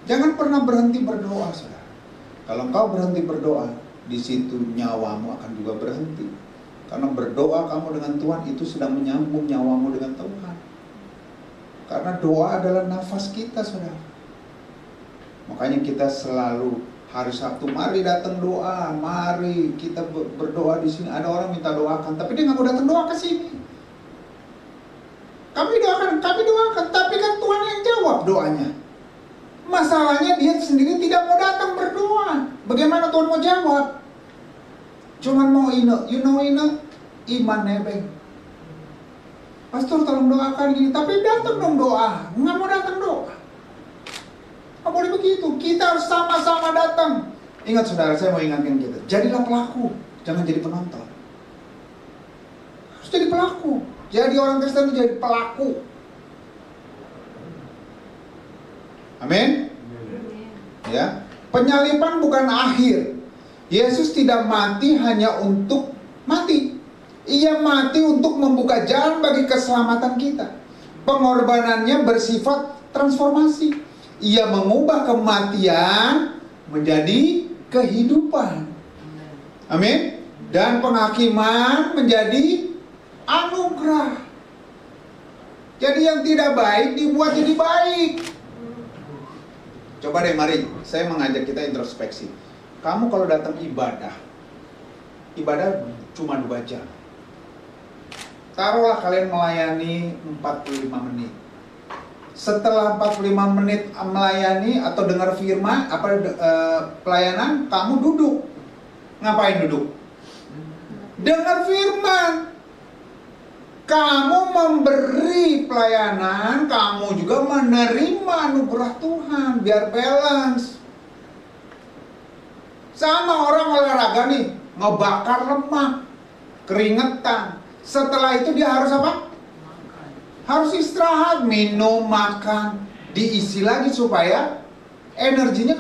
B: Jangan pernah berhenti berdoa, saudara. Kalau engkau berhenti berdoa, di situ nyawamu akan juga berhenti. Karena berdoa kamu dengan Tuhan itu sedang menyambung nyawamu dengan Tuhan. Karena doa adalah nafas kita, saudara. Makanya kita selalu hari Sabtu, mari datang doa, mari kita berdoa di sini. Ada orang minta doakan, tapi dia nggak mau datang doa ke sini. Kami doakan, tapi kan Tuhan yang jawab doanya. Masalahnya dia sendiri tidak mau datang berdoa. Bagaimana Tuhan mau jawab? Cuman mau iman nebeng. Pastor tolong doakan gini, tapi datang dong doa. Nggak mau datang doa. Nggak boleh begitu. Kita harus sama-sama datang. Ingat saudara, saya mau ingatkan kita. Jadilah pelaku, jangan jadi penonton. Harus jadi pelaku. Jadi orang Kristen itu jadi pelaku. Amin. Ya, penyaliban bukan akhir. Yesus tidak mati hanya untuk mati. Ia mati untuk membuka jalan bagi keselamatan kita. Pengorbanannya bersifat transformasi. Ia mengubah kematian menjadi kehidupan. Amin. Dan penghakiman menjadi anugerah. Jadi yang tidak baik dibuat jadi baik. Coba deh, mari saya mengajak kita introspeksi. Kamu kalau datang ibadah cuma 2 jam. Taruhlah kalian melayani 45 menit. Setelah 45 menit melayani atau dengar firman, pelayanan, kamu duduk. Ngapain duduk? Dengar firman. Kamu memberi pelayanan, kamu juga menerima anugerah Tuhan, biar balance. Sama orang olahraga nih, ngebakar lemak, keringetan. Setelah itu dia harus apa? Harus istirahat, minum, makan, diisi lagi supaya energinya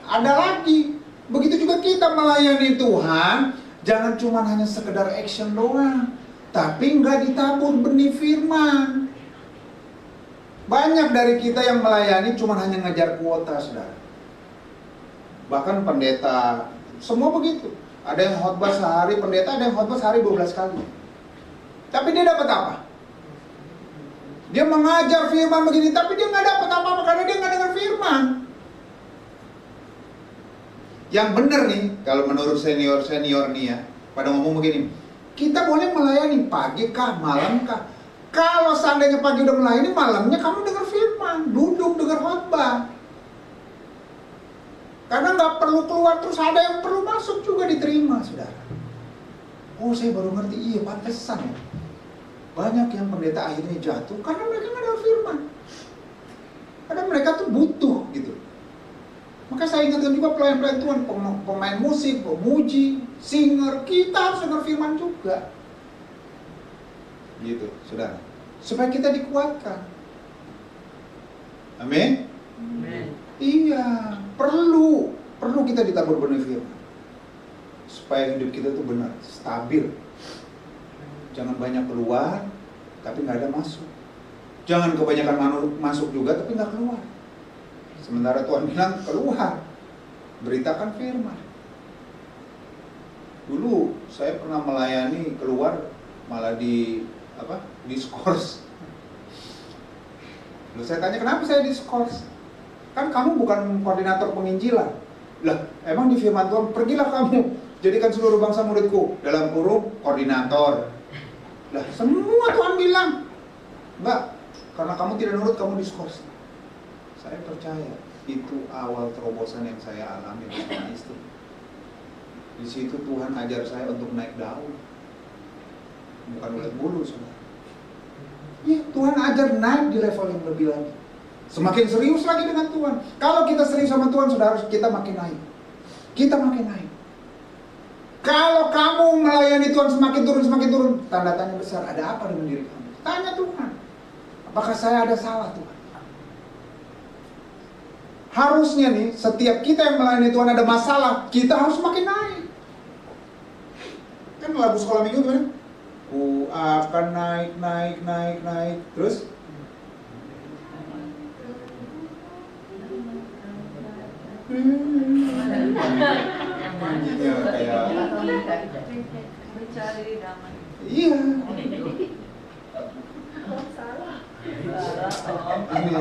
B: ada lagi. Begitu juga kita melayani Tuhan, jangan cuma hanya sekedar action doang, tapi nggak ditabur benih firman. Banyak dari kita yang melayani cuma hanya ngejar kuota, saudara. Bahkan pendeta, semua begitu. Ada yang khotbah sehari, pendeta ada yang khotbah sehari 12 kali. Tapi dia dapat apa? Dia mengajar firman begini, tapi dia nggak dapat apa-apa karena dia nggak dengar firman. Yang benar nih, kalau menurut senior nih ya, pada ngomong begini, kita boleh melayani pagi kah, malam kah? Kalau seandainya pagi udah melayani, malamnya kamu dengar firman, duduk dengar khotbah. Karena nggak perlu keluar, terus ada yang perlu masuk juga diterima, saudara. Oh, saya baru ngerti, iya pantesan ya. Banyak yang pendeta akhirnya jatuh karena mereka nggak ada firman. Karena mereka tuh butuh gitu. Maka saya ingatkan juga pelayan-pelayan Tuhan, pemain musik, pemuji, singer, kita harus dengar firman juga. Gitu, saudara. Supaya kita dikuatkan. Amin.
C: Amin.
B: Iya, perlu kita ditabur benih firman. Supaya hidup kita tuh benar, stabil. Jangan banyak keluar, tapi nggak ada masuk. Jangan kebanyakan masuk juga, tapi nggak keluar. Sementara Tuhan bilang keluar, beritakan firman. Dulu saya pernah melayani keluar malah diskors. Lalu saya tanya, kenapa saya diskors? Kan kamu bukan koordinator penginjilan. Lah, emang di firman Tuhan, pergilah kamu, jadikan seluruh bangsa muridku, dalam kurung koordinator. Lah, semua Tuhan bilang. Enggak, karena kamu tidak nurut, kamu diskors. Saya percaya itu awal terobosan yang saya alami bersama istri. Di situ Tuhan ajar saya untuk naik daun, bukan ulet bulu, saudara. Ya, Tuhan ajar naik di level yang lebih lagi. Semakin serius lagi dengan Tuhan. Kalau kita serius sama Tuhan, saudara, kita makin naik. Kita makin naik. Kalau kamu melayani Tuhan semakin turun, tanda tanya besar, ada apa dengan diri kamu? Tanya Tuhan, apakah saya ada salah Tuhan? Harusnya nih, setiap kita yang melayani Tuhan ada masalah, kita harus makin naik. Kan lagu sekolah minggu gimana? Ku akan naik. Terus? Nyanyinya kayak
C: mencari damai.
B: iya. Ini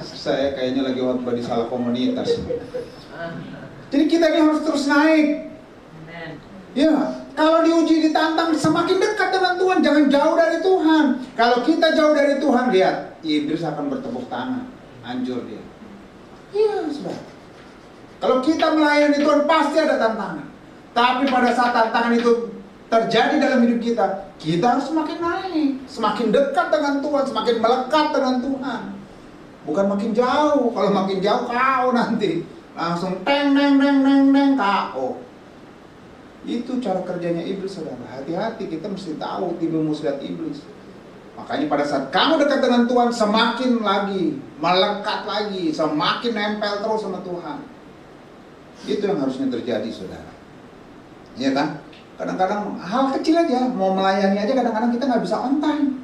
B: saya kayaknya lagi khotbah di salah komunitas. Jadi kita ini harus terus naik. Ya, kalau diuji ditantang semakin dekat dengan Tuhan, jangan jauh dari Tuhan. Kalau kita jauh dari Tuhan, lihat, iblis akan bertepuk tangan, hancur dia. Iya, saudara. Kalau kita melayani Tuhan pasti ada tantangan. Tapi pada saat tantangan itu terjadi dalam hidup kita harus semakin naik, semakin dekat dengan Tuhan, semakin melekat dengan Tuhan. Bukan makin jauh. Kalau makin jauh kau nanti langsung teng KO. Itu cara kerjanya iblis, saudara. Hati-hati, kita mesti tahu tipe muslihat iblis. Makanya pada saat kamu dekat dengan Tuhan, semakin lagi melekat lagi, semakin nempel terus sama Tuhan. Itu yang harusnya terjadi, saudara. Iya kan? Kadang-kadang hal kecil aja, mau melayani aja kadang-kadang kita nggak bisa on time.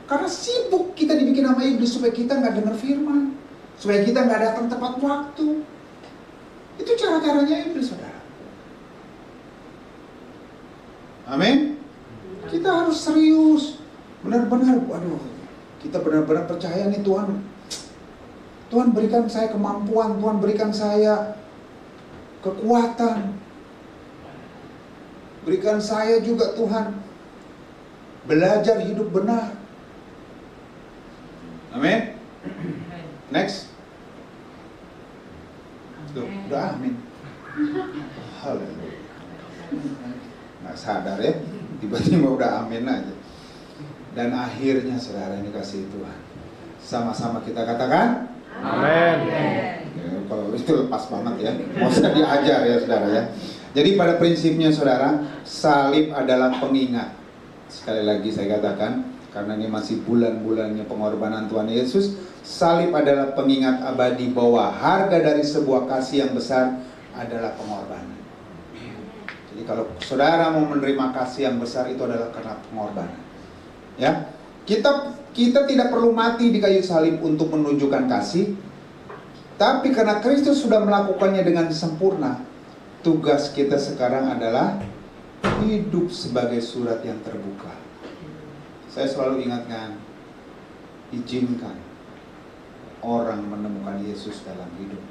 B: Karena sibuk kita dibikin sama iblis supaya kita nggak dengar firman, supaya kita nggak datang tepat waktu. Itu cara-caranya iblis, saudara. Amin. Kita harus serius, benar-benar. Waduh, kita benar-benar percaya nih Tuhan. Tuhan berikan saya kemampuan, Tuhan berikan saya kekuatan. Berikan saya juga Tuhan belajar hidup benar. Amin. Next. Tuh, udah amin. Haleluya. Nggak sadar ya, tiba-tiba udah amin aja. Dan akhirnya saudara ini kasih Tuhan, sama-sama kita katakan
D: Amin.
B: ya, kalau itu lepas banget ya, mau usah diajar ya saudara ya. Jadi pada prinsipnya saudara, salib adalah pengingat. Sekali lagi saya katakan, karena ini masih bulan-bulannya pengorbanan Tuhan Yesus, salib adalah pengingat abadi bahwa harga dari sebuah kasih yang besar adalah pengorbanan. Jadi kalau saudara mau menerima kasih yang besar, itu adalah karena pengorbanan. Ya, kita tidak perlu mati di kayu salib untuk menunjukkan kasih, tapi karena Kristus sudah melakukannya dengan sempurna. Tugas kita sekarang adalah hidup sebagai surat yang terbuka. Saya selalu ingatkan, izinkan orang menemukan Yesus dalam hidup.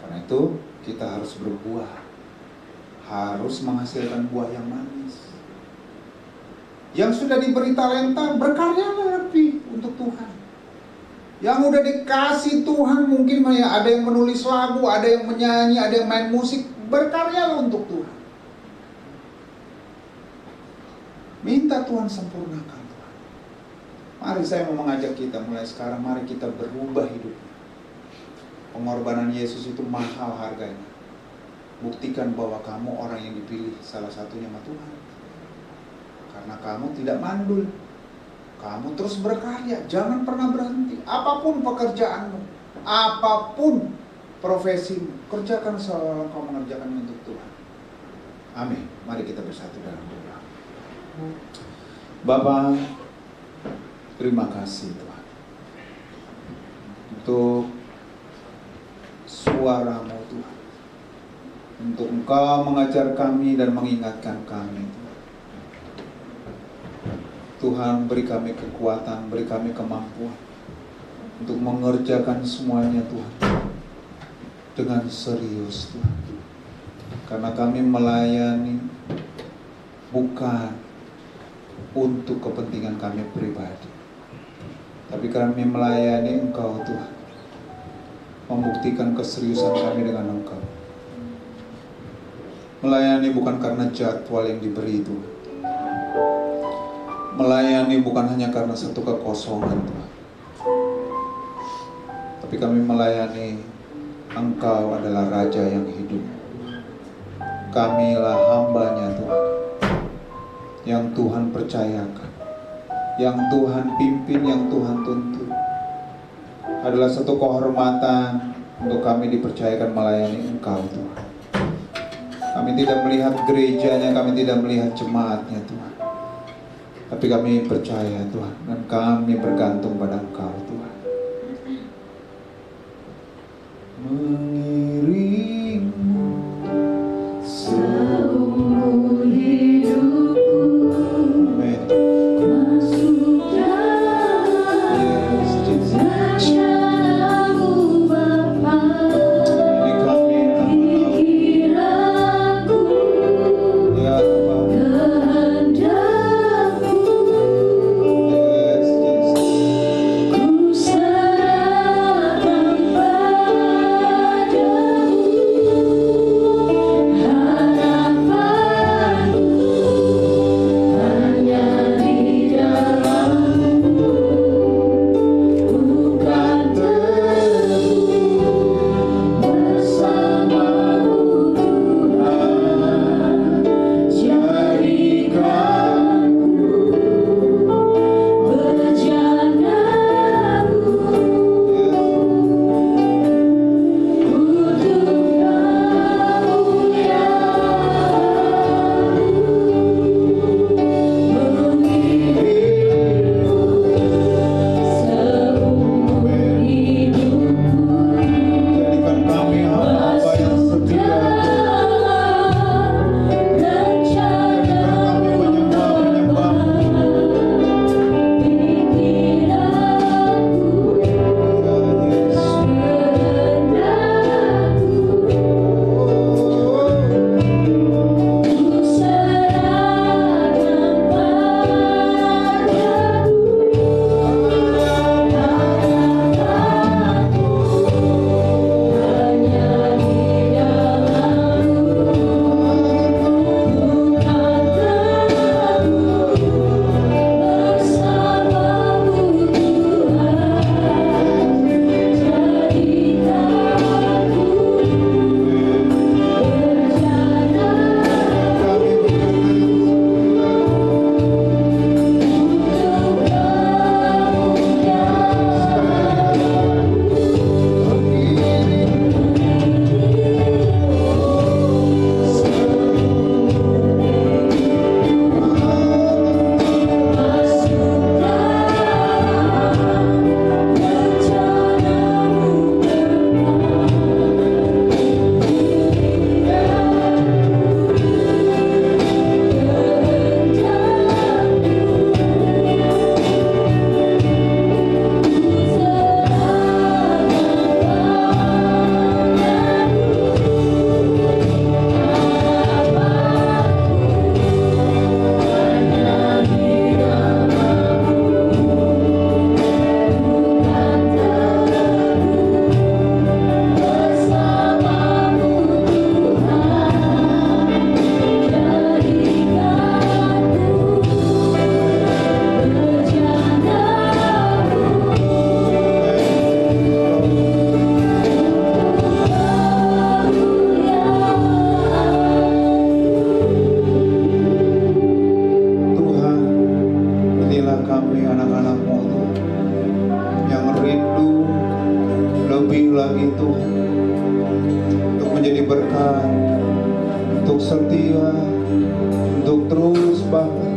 B: Karena itu kita harus berbuah, harus menghasilkan buah yang manis. Yang sudah diberi talenta, berkaryalah lebih untuk Tuhan. Yang udah dikasih Tuhan, mungkin ada yang menulis lagu, ada yang menyanyi, ada yang main musik, berkaryalah untuk Tuhan. Minta Tuhan sempurnakan Tuhan. Mari saya mau mengajak kita mulai sekarang, mari kita berubah hidupnya. Pengorbanan Yesus itu mahal harganya. Buktikan bahwa kamu orang yang dipilih, salah satunya sama Tuhan. Karena kamu tidak mandul, kamu terus berkarya, jangan pernah berhenti. Apapun pekerjaanmu, apapun profesimu, kerjakan seolah kau mengerjakannya untuk Tuhan. Amin. Mari kita bersatu dalam doa. Bapa, terima kasih Tuhan untuk suara-Mu Tuhan, untuk Engkau mengajar kami dan mengingatkan kami. Tuhan, beri kami kekuatan, beri kami kemampuan untuk mengerjakan semuanya Tuhan dengan serius Tuhan. Karena kami melayani bukan untuk kepentingan kami pribadi, tapi kami melayani Engkau Tuhan, membuktikan keseriusan kami dengan Engkau. Melayani bukan karena jadwal yang diberi Tuhan, melayani bukan hanya karena satu kekosongan Tuhan, tapi kami melayani Engkau adalah Raja yang hidup. Kamilah hamba-Nya Tuhan, yang Tuhan percayakan, yang Tuhan pimpin, yang Tuhan tuntun. Adalah satu kehormatan untuk kami dipercayakan melayani Engkau Tuhan. Kami tidak melihat gerejanya, kami tidak melihat jemaatnya Tuhan, tapi kami percaya Tuhan, dan kami bergantung pada Engkau Tuhan. Mengiringmu
A: Seumur hidupku,
B: Amen.
A: masuk dalam
B: Yes, Jesus.
A: rencanamu Bapa.
B: Ini kami
A: Pikiranku,
B: ya Tuhan.
A: kehendakmu,
B: Yes, Jesus.
A: ku serahkan padamu. Harapanku hanya di dalam-Mu, bukan teguh bersama-Mu Tuhan. Jadikanku berjanamu untuk seumur hidupku.
B: Jadikan kami hamba yang setia Tuhan. Jadikan kami penyembah-penyembah-Mu. Tuhan, berilah kami anak-anak-Mu Tuhan, yang rindu lebih lagi Tuhan, untuk menjadi berkat, untuk setia, untuk terus Bapa,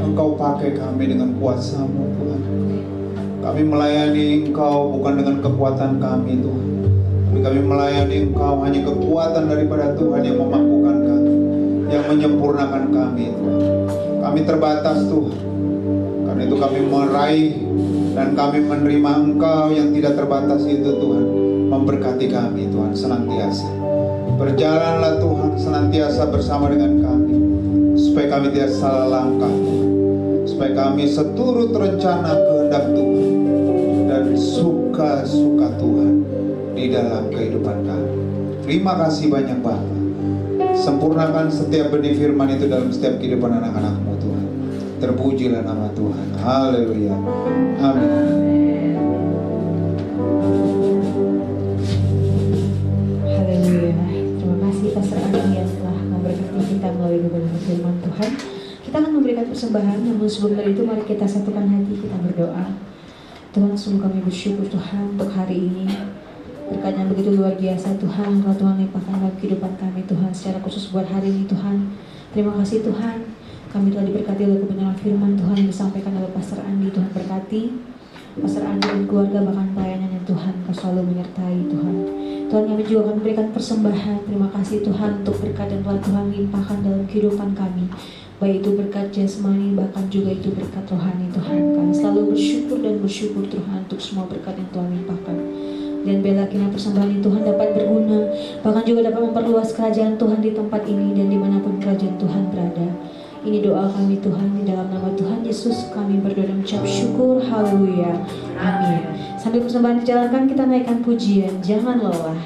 B: Engkau pakai kami dengan kuasa-Mu Tuhan. Kami melayani Engkau bukan dengan kekuatan kami Tuhan, tapi kami melayani Engkau hanya kekuatan daripada Tuhan yang memampukan kami, yang menyempurnakan kami Tuhan. Kami terbatas Tuhan, karena itu kami meraih dan kami menerima Engkau yang tidak terbatas itu Tuhan. Memberkati kami Tuhan senantiasa. Berjalanlah Tuhan senantiasa bersama dengan kami, supaya kami tidak salah langkah Tuhan. supaya kami seturut rencana kehendak Tuhan dan suka-suka Tuhan di dalam kehidupan kami. Terima kasih banyak Bapa. Sempurnakan setiap benih firman itu dalam setiap kehidupan anak-anak-Mu Tuhan. Terpujilah nama Tuhan. Haleluya. Amin.
A: Haleluya. Terima kasih Pastor Andi yang telah memberkati kita melalui kebenaran firman Tuhan. Kita akan memberikan persembahan, namun sebelum dari itu mari kita satukan hati, kita berdoa. Tuhan, sungguh kami bersyukur Tuhan untuk hari ini. Berkat yang begitu luar biasa Tuhan, telah Tuhan limpahkan dalam kehidupan kami Tuhan, secara khusus buat hari ini Tuhan. Terima kasih Tuhan, kami telah diberkati oleh kebenaran firman Tuhan yang disampaikan oleh Pastor Andi. Tuhan berkati Pastor Andi dan keluarga, bahkan pelayanannya Tuhan, Kau selalu menyertai Tuhan. Tuhan, kami juga akan memberikan persembahan. Terima kasih Tuhan untuk berkat yang telah Tuhan limpahkan dalam kehidupan kami, baik itu berkat jasmani, bahkan juga itu berkat rohani Tuhan. Kami selalu bersyukur dan bersyukur Tuhan untuk semua berkat yang Tuhan limpahkan. Dan bela kiranya persembahan ini Tuhan dapat berguna, bahkan juga dapat memperluas kerajaan Tuhan di tempat ini dan dimanapun kerajaan Tuhan berada. Ini doa kami Tuhan, di dalam nama Tuhan Yesus kami berdoa dan mengucap syukur. Haleluya. Amin. Sambil persembahan dijalankan, kita naikkan pujian, jangan lelah.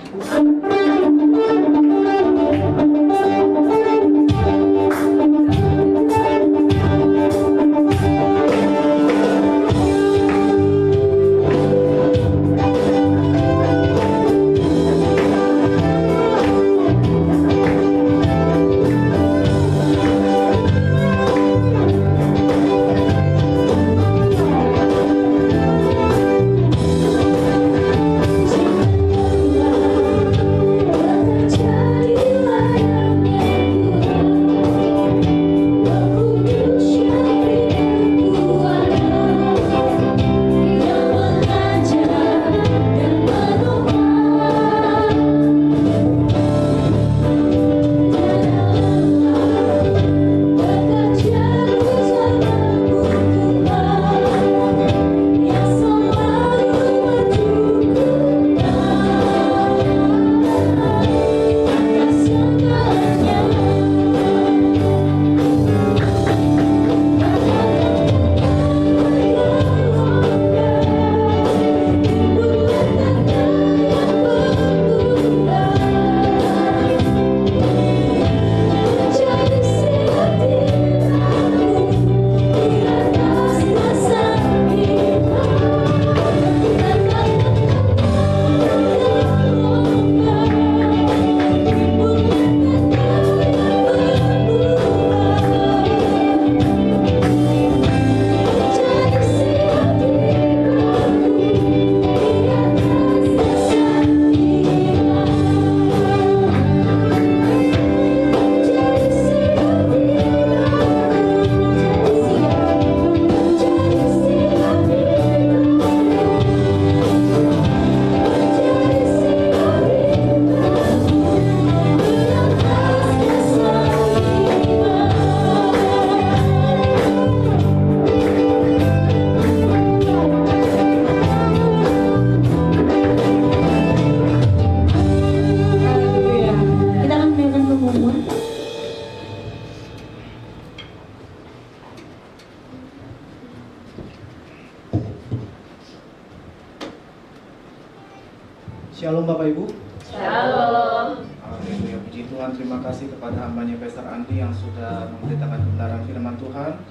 D: Shalom Bapak Ibu.
C: Shalom.
D: Haleluya, puji Tuhan. Terima kasih kepada hambanya Pastor Andi yang sudah memberitakan kebenaran firman Tuhan.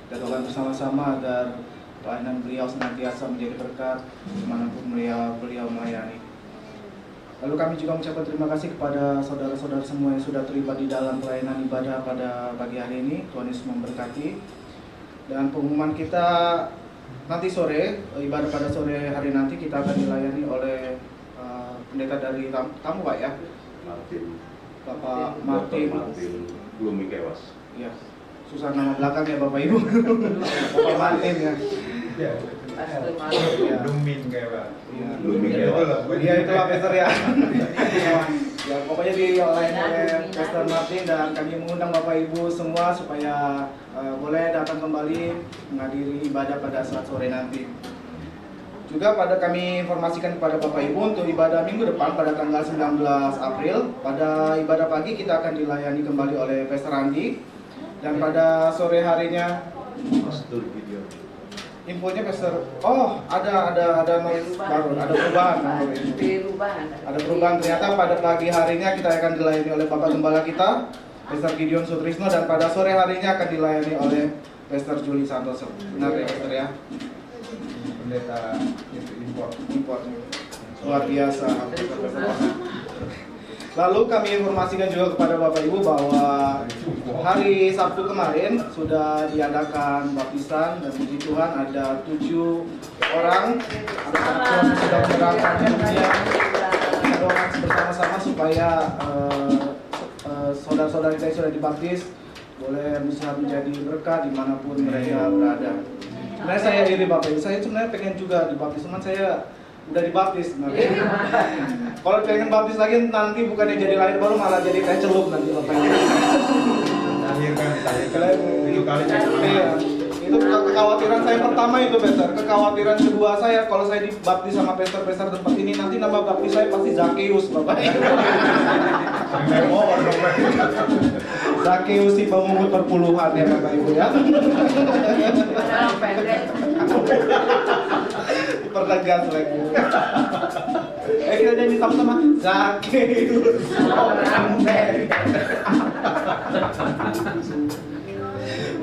D: Kita doakan bersama-sama agar pelayanan beliau senantiasa menjadi berkat dimanapun beliau melayani. Lalu kami juga mengucapkan terima kasih kepada saudara-saudara semua yang sudah terlibat di dalam pelayanan ibadah pada pagi hari ini. Tuhan Yesus memberkati. Dan pengumuman kita nanti sore, ibadah pada sore hari nanti kita akan dilayani oleh pendeta dari tamu Pak ya, Bapak Martin
E: Blooming Kewas.
D: Ya, susah nama belakang ya Bapak Ibu. Bapak Martin ya.
C: Pastor Martin.
D: Ya.
B: Blooming Kewas.
D: Ya.
E: Blooming Kewas.
D: Iya itu lah Pastor ya. Ya pokoknya dilayani oleh Pastor Martin dan kami mengundang Bapak Ibu semua supaya boleh datang kembali menghadiri ibadah pada saat sore nanti. Juga kami informasikan kepada Bapak Ibu untuk ibadah minggu depan pada tanggal 19 April. Pada ibadah pagi kita akan dilayani kembali oleh Pastor Andi. Dan pada sore harinya
E: Pastor Gideon.
D: Infonya Pastor. Oh, ada noise baru, ada perubahan. Ada perubahan. Ternyata pada pagi harinya kita akan dilayani oleh Bapak Gembala kita, Pastor Gideon Sutrisno, dan pada sore harinya akan dilayani oleh Pastor Juli Santoso. Benar ya, Pastor ya?
B: Pendeta itu import.
D: Luar biasa. Lalu kami informasikan juga kepada Bapak Ibu bahwa hari Sabtu kemarin sudah diadakan baptisan, dan puji Tuhan ada 7 orang. Ada satu yang sudah menerangkan hidupnya. Kita doakan bersama-sama supaya saudara-saudara kita yang sudah dibaptis boleh bisa menjadi berkat dimanapun mereka berada. Sebenarnya saya iri Bapak Ibu, saya sebenarnya pengen juga dibaptis, cuman saya udah dibaptis sebenarnya. Kalau pengen baptis lagi nanti bukannya jadi lahir baru malah jadi kayak celup nanti Bapak Ibu.
B: Dilahirkan. 7 kali.
D: Iya. Itu kekhawatiran saya pertama itu, Pastor. Kekhawatiran kedua saya, kalau saya dibaptis sama pastor-pastor tempat ini, nanti nama baptis saya pasti Zakeus, Bapak Ibu. Zakeus si pemungut perpuluhan ya Bapak Ibu ya. Pertegas lagi. Kita nyanyi sama-sama. Zakeus orang baik.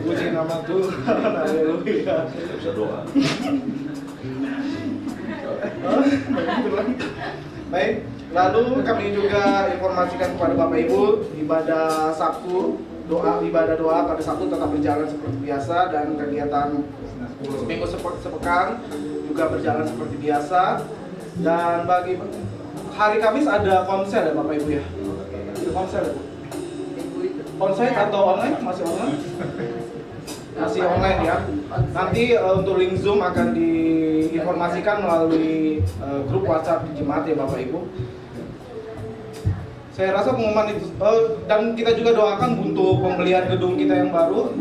D: Puji nama Tuhan, haleluya.
E: Bisa doa.
D: Baik, lalu kami juga informasikan kepada Bapak Ibu, ibadah Sabtu, ibadah doa pada Sabtu tetap berjalan seperti biasa, dan kegiatan seminggu sepekan juga berjalan seperti biasa. Dan bagi hari Kamis ada konser ya Bapak Ibu ya? Konser ya? Konser atau online? Masih online? Masih online ya. Nanti untuk link Zoom akan diinformasikan melalui grup WhatsApp jemaat ya Bapak Ibu. Saya rasa pengumuman itu, dan kita juga doakan untuk pembelian gedung kita yang baru.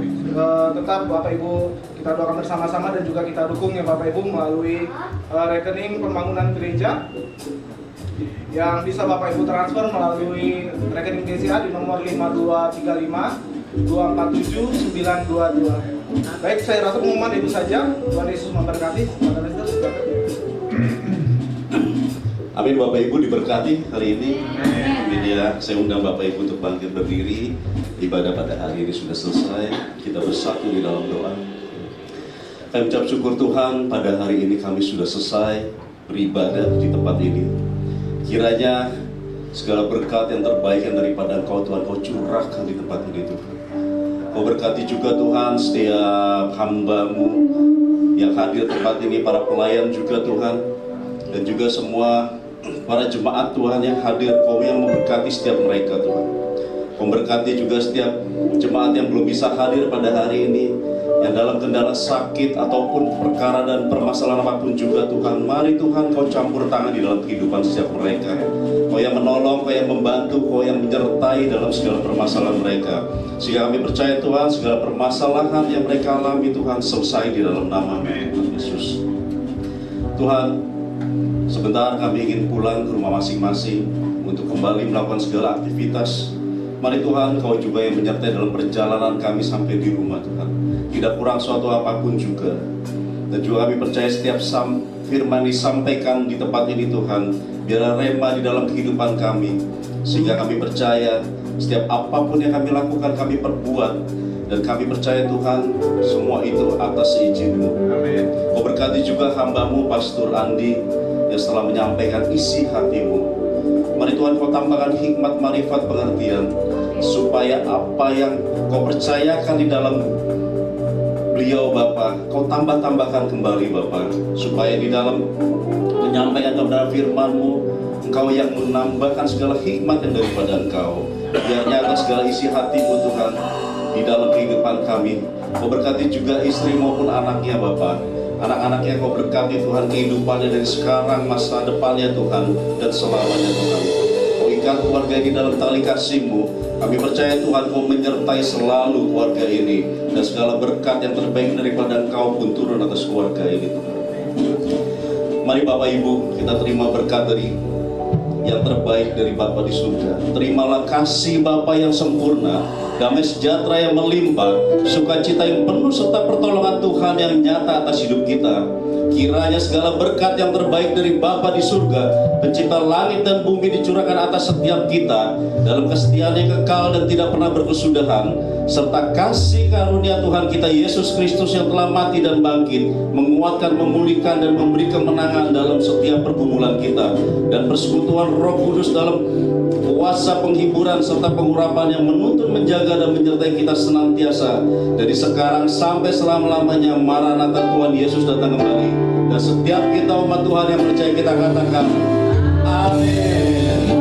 D: Tetap Bapak Ibu kita doakan bersama-sama, dan juga kita dukung ya Bapak Ibu melalui rekening pembangunan gereja yang bisa Bapak Ibu transfer melalui rekening BCA di nomor 5235 247 922. Baik, saya rasa pengumuman itu saja. Tuhan Yesus memberkati.
E: Amin. Bapak Ibu diberkati hari ini. Amin ya. Saya undang Bapak Ibu untuk bangkit berdiri. Ibadah pada hari ini sudah selesai. Kita bersatu di dalam doa. Kami ucap syukur Tuhan, pada hari ini kami sudah selesai beribadah di tempat ini. Kiranya segala berkat yang terbaik yang daripada Engkau Tuhan, Kau curahkan di tempat ini Tuhan. Kau berkati juga Tuhan setiap hamba-Mu yang hadir tempat ini, para pelayan juga Tuhan, dan juga semua para jemaat Tuhan yang hadir. Kau yang memberkati setiap mereka Tuhan. Kau berkati juga setiap jemaat yang belum bisa hadir pada hari ini, yang dalam kendala sakit ataupun perkara dan permasalahan apapun juga Tuhan. Mari Tuhan Kau campur tangan di dalam kehidupan setiap mereka. Kau yang menolong, Kau yang membantu, Kau yang menyertai dalam segala permasalahan mereka. Sehingga kami percaya Tuhan, segala permasalahan yang mereka alami Tuhan selesai di dalam nama Yesus. Tuhan, sebentar kami ingin pulang ke rumah masing-masing untuk kembali melakukan segala aktivitas. Mari Tuhan, Kau juga yang menyertai dalam perjalanan kami sampai di rumah Tuhan. Tidak kurang suatu apapun juga. Dan juga kami percaya setiap firman disampaikan di tempat ini Tuhan, biarlah rema di dalam kehidupan kami. Sehingga kami percaya setiap apapun yang kami lakukan, kami perbuat. Dan kami percaya Tuhan, semua itu atas izin-Mu.
B: Amin.
E: Kau berkati juga hamba-Mu Pastor Andi yang setelah menyampaikan isi hati-Mu. Mari Tuhan Kau tambahkan hikmat, marifat, pengertian, supaya apa yang Kau percayakan di dalam beliau Bapa, Kau tambah-tambahkan kembali Bapa, supaya di dalam menyampaikan kebenaran firman-Mu, Engkau yang menambahkan segala hikmat yang daripada Engkau. Biar nyata segala isi hati-Mu Tuhan di dalam kehidupan kami. Kau berkati juga istri maupun anaknya Bapa. Anak-anaknya Kau berkati Tuhan, kehidupannya dari sekarang, masa depannya Tuhan, dan selamanya Tuhan. Kau ikat keluarga ini dalam tali kasih-Mu. Kami percaya Tuhan Kau menyertai selalu keluarga ini, dan segala berkat yang terbaik daripada Engkau pun turun atas keluarga ini Tuhan. Mari Bapak Ibu, kita terima berkat dari yang terbaik dari Bapa di surga. Terimalah kasih Bapa yang sempurna, damai sejahtera yang melimpah, sukacita yang penuh serta pertolongan Tuhan yang nyata atas hidup kita. Kiranya segala berkat yang terbaik dari Bapa di surga, pencipta langit dan bumi, dicurahkan atas setiap kita dalam kesetiaan yang kekal dan tidak pernah berkesudahan, serta kasih karunia Tuhan kita Yesus Kristus yang telah mati dan bangkit, menguatkan, memulihkan, dan memberi kemenangan dalam setiap pergumulan kita, dan persekutuan Roh Kudus dalam kuasa penghiburan serta pengurapan yang menuntun, menjaga, dan menyertai kita senantiasa dari sekarang sampai selama-lamanya. Maranatha, Tuhan Yesus datang kembali. Dan setiap kita umat Tuhan yang percaya, kita katakan amin.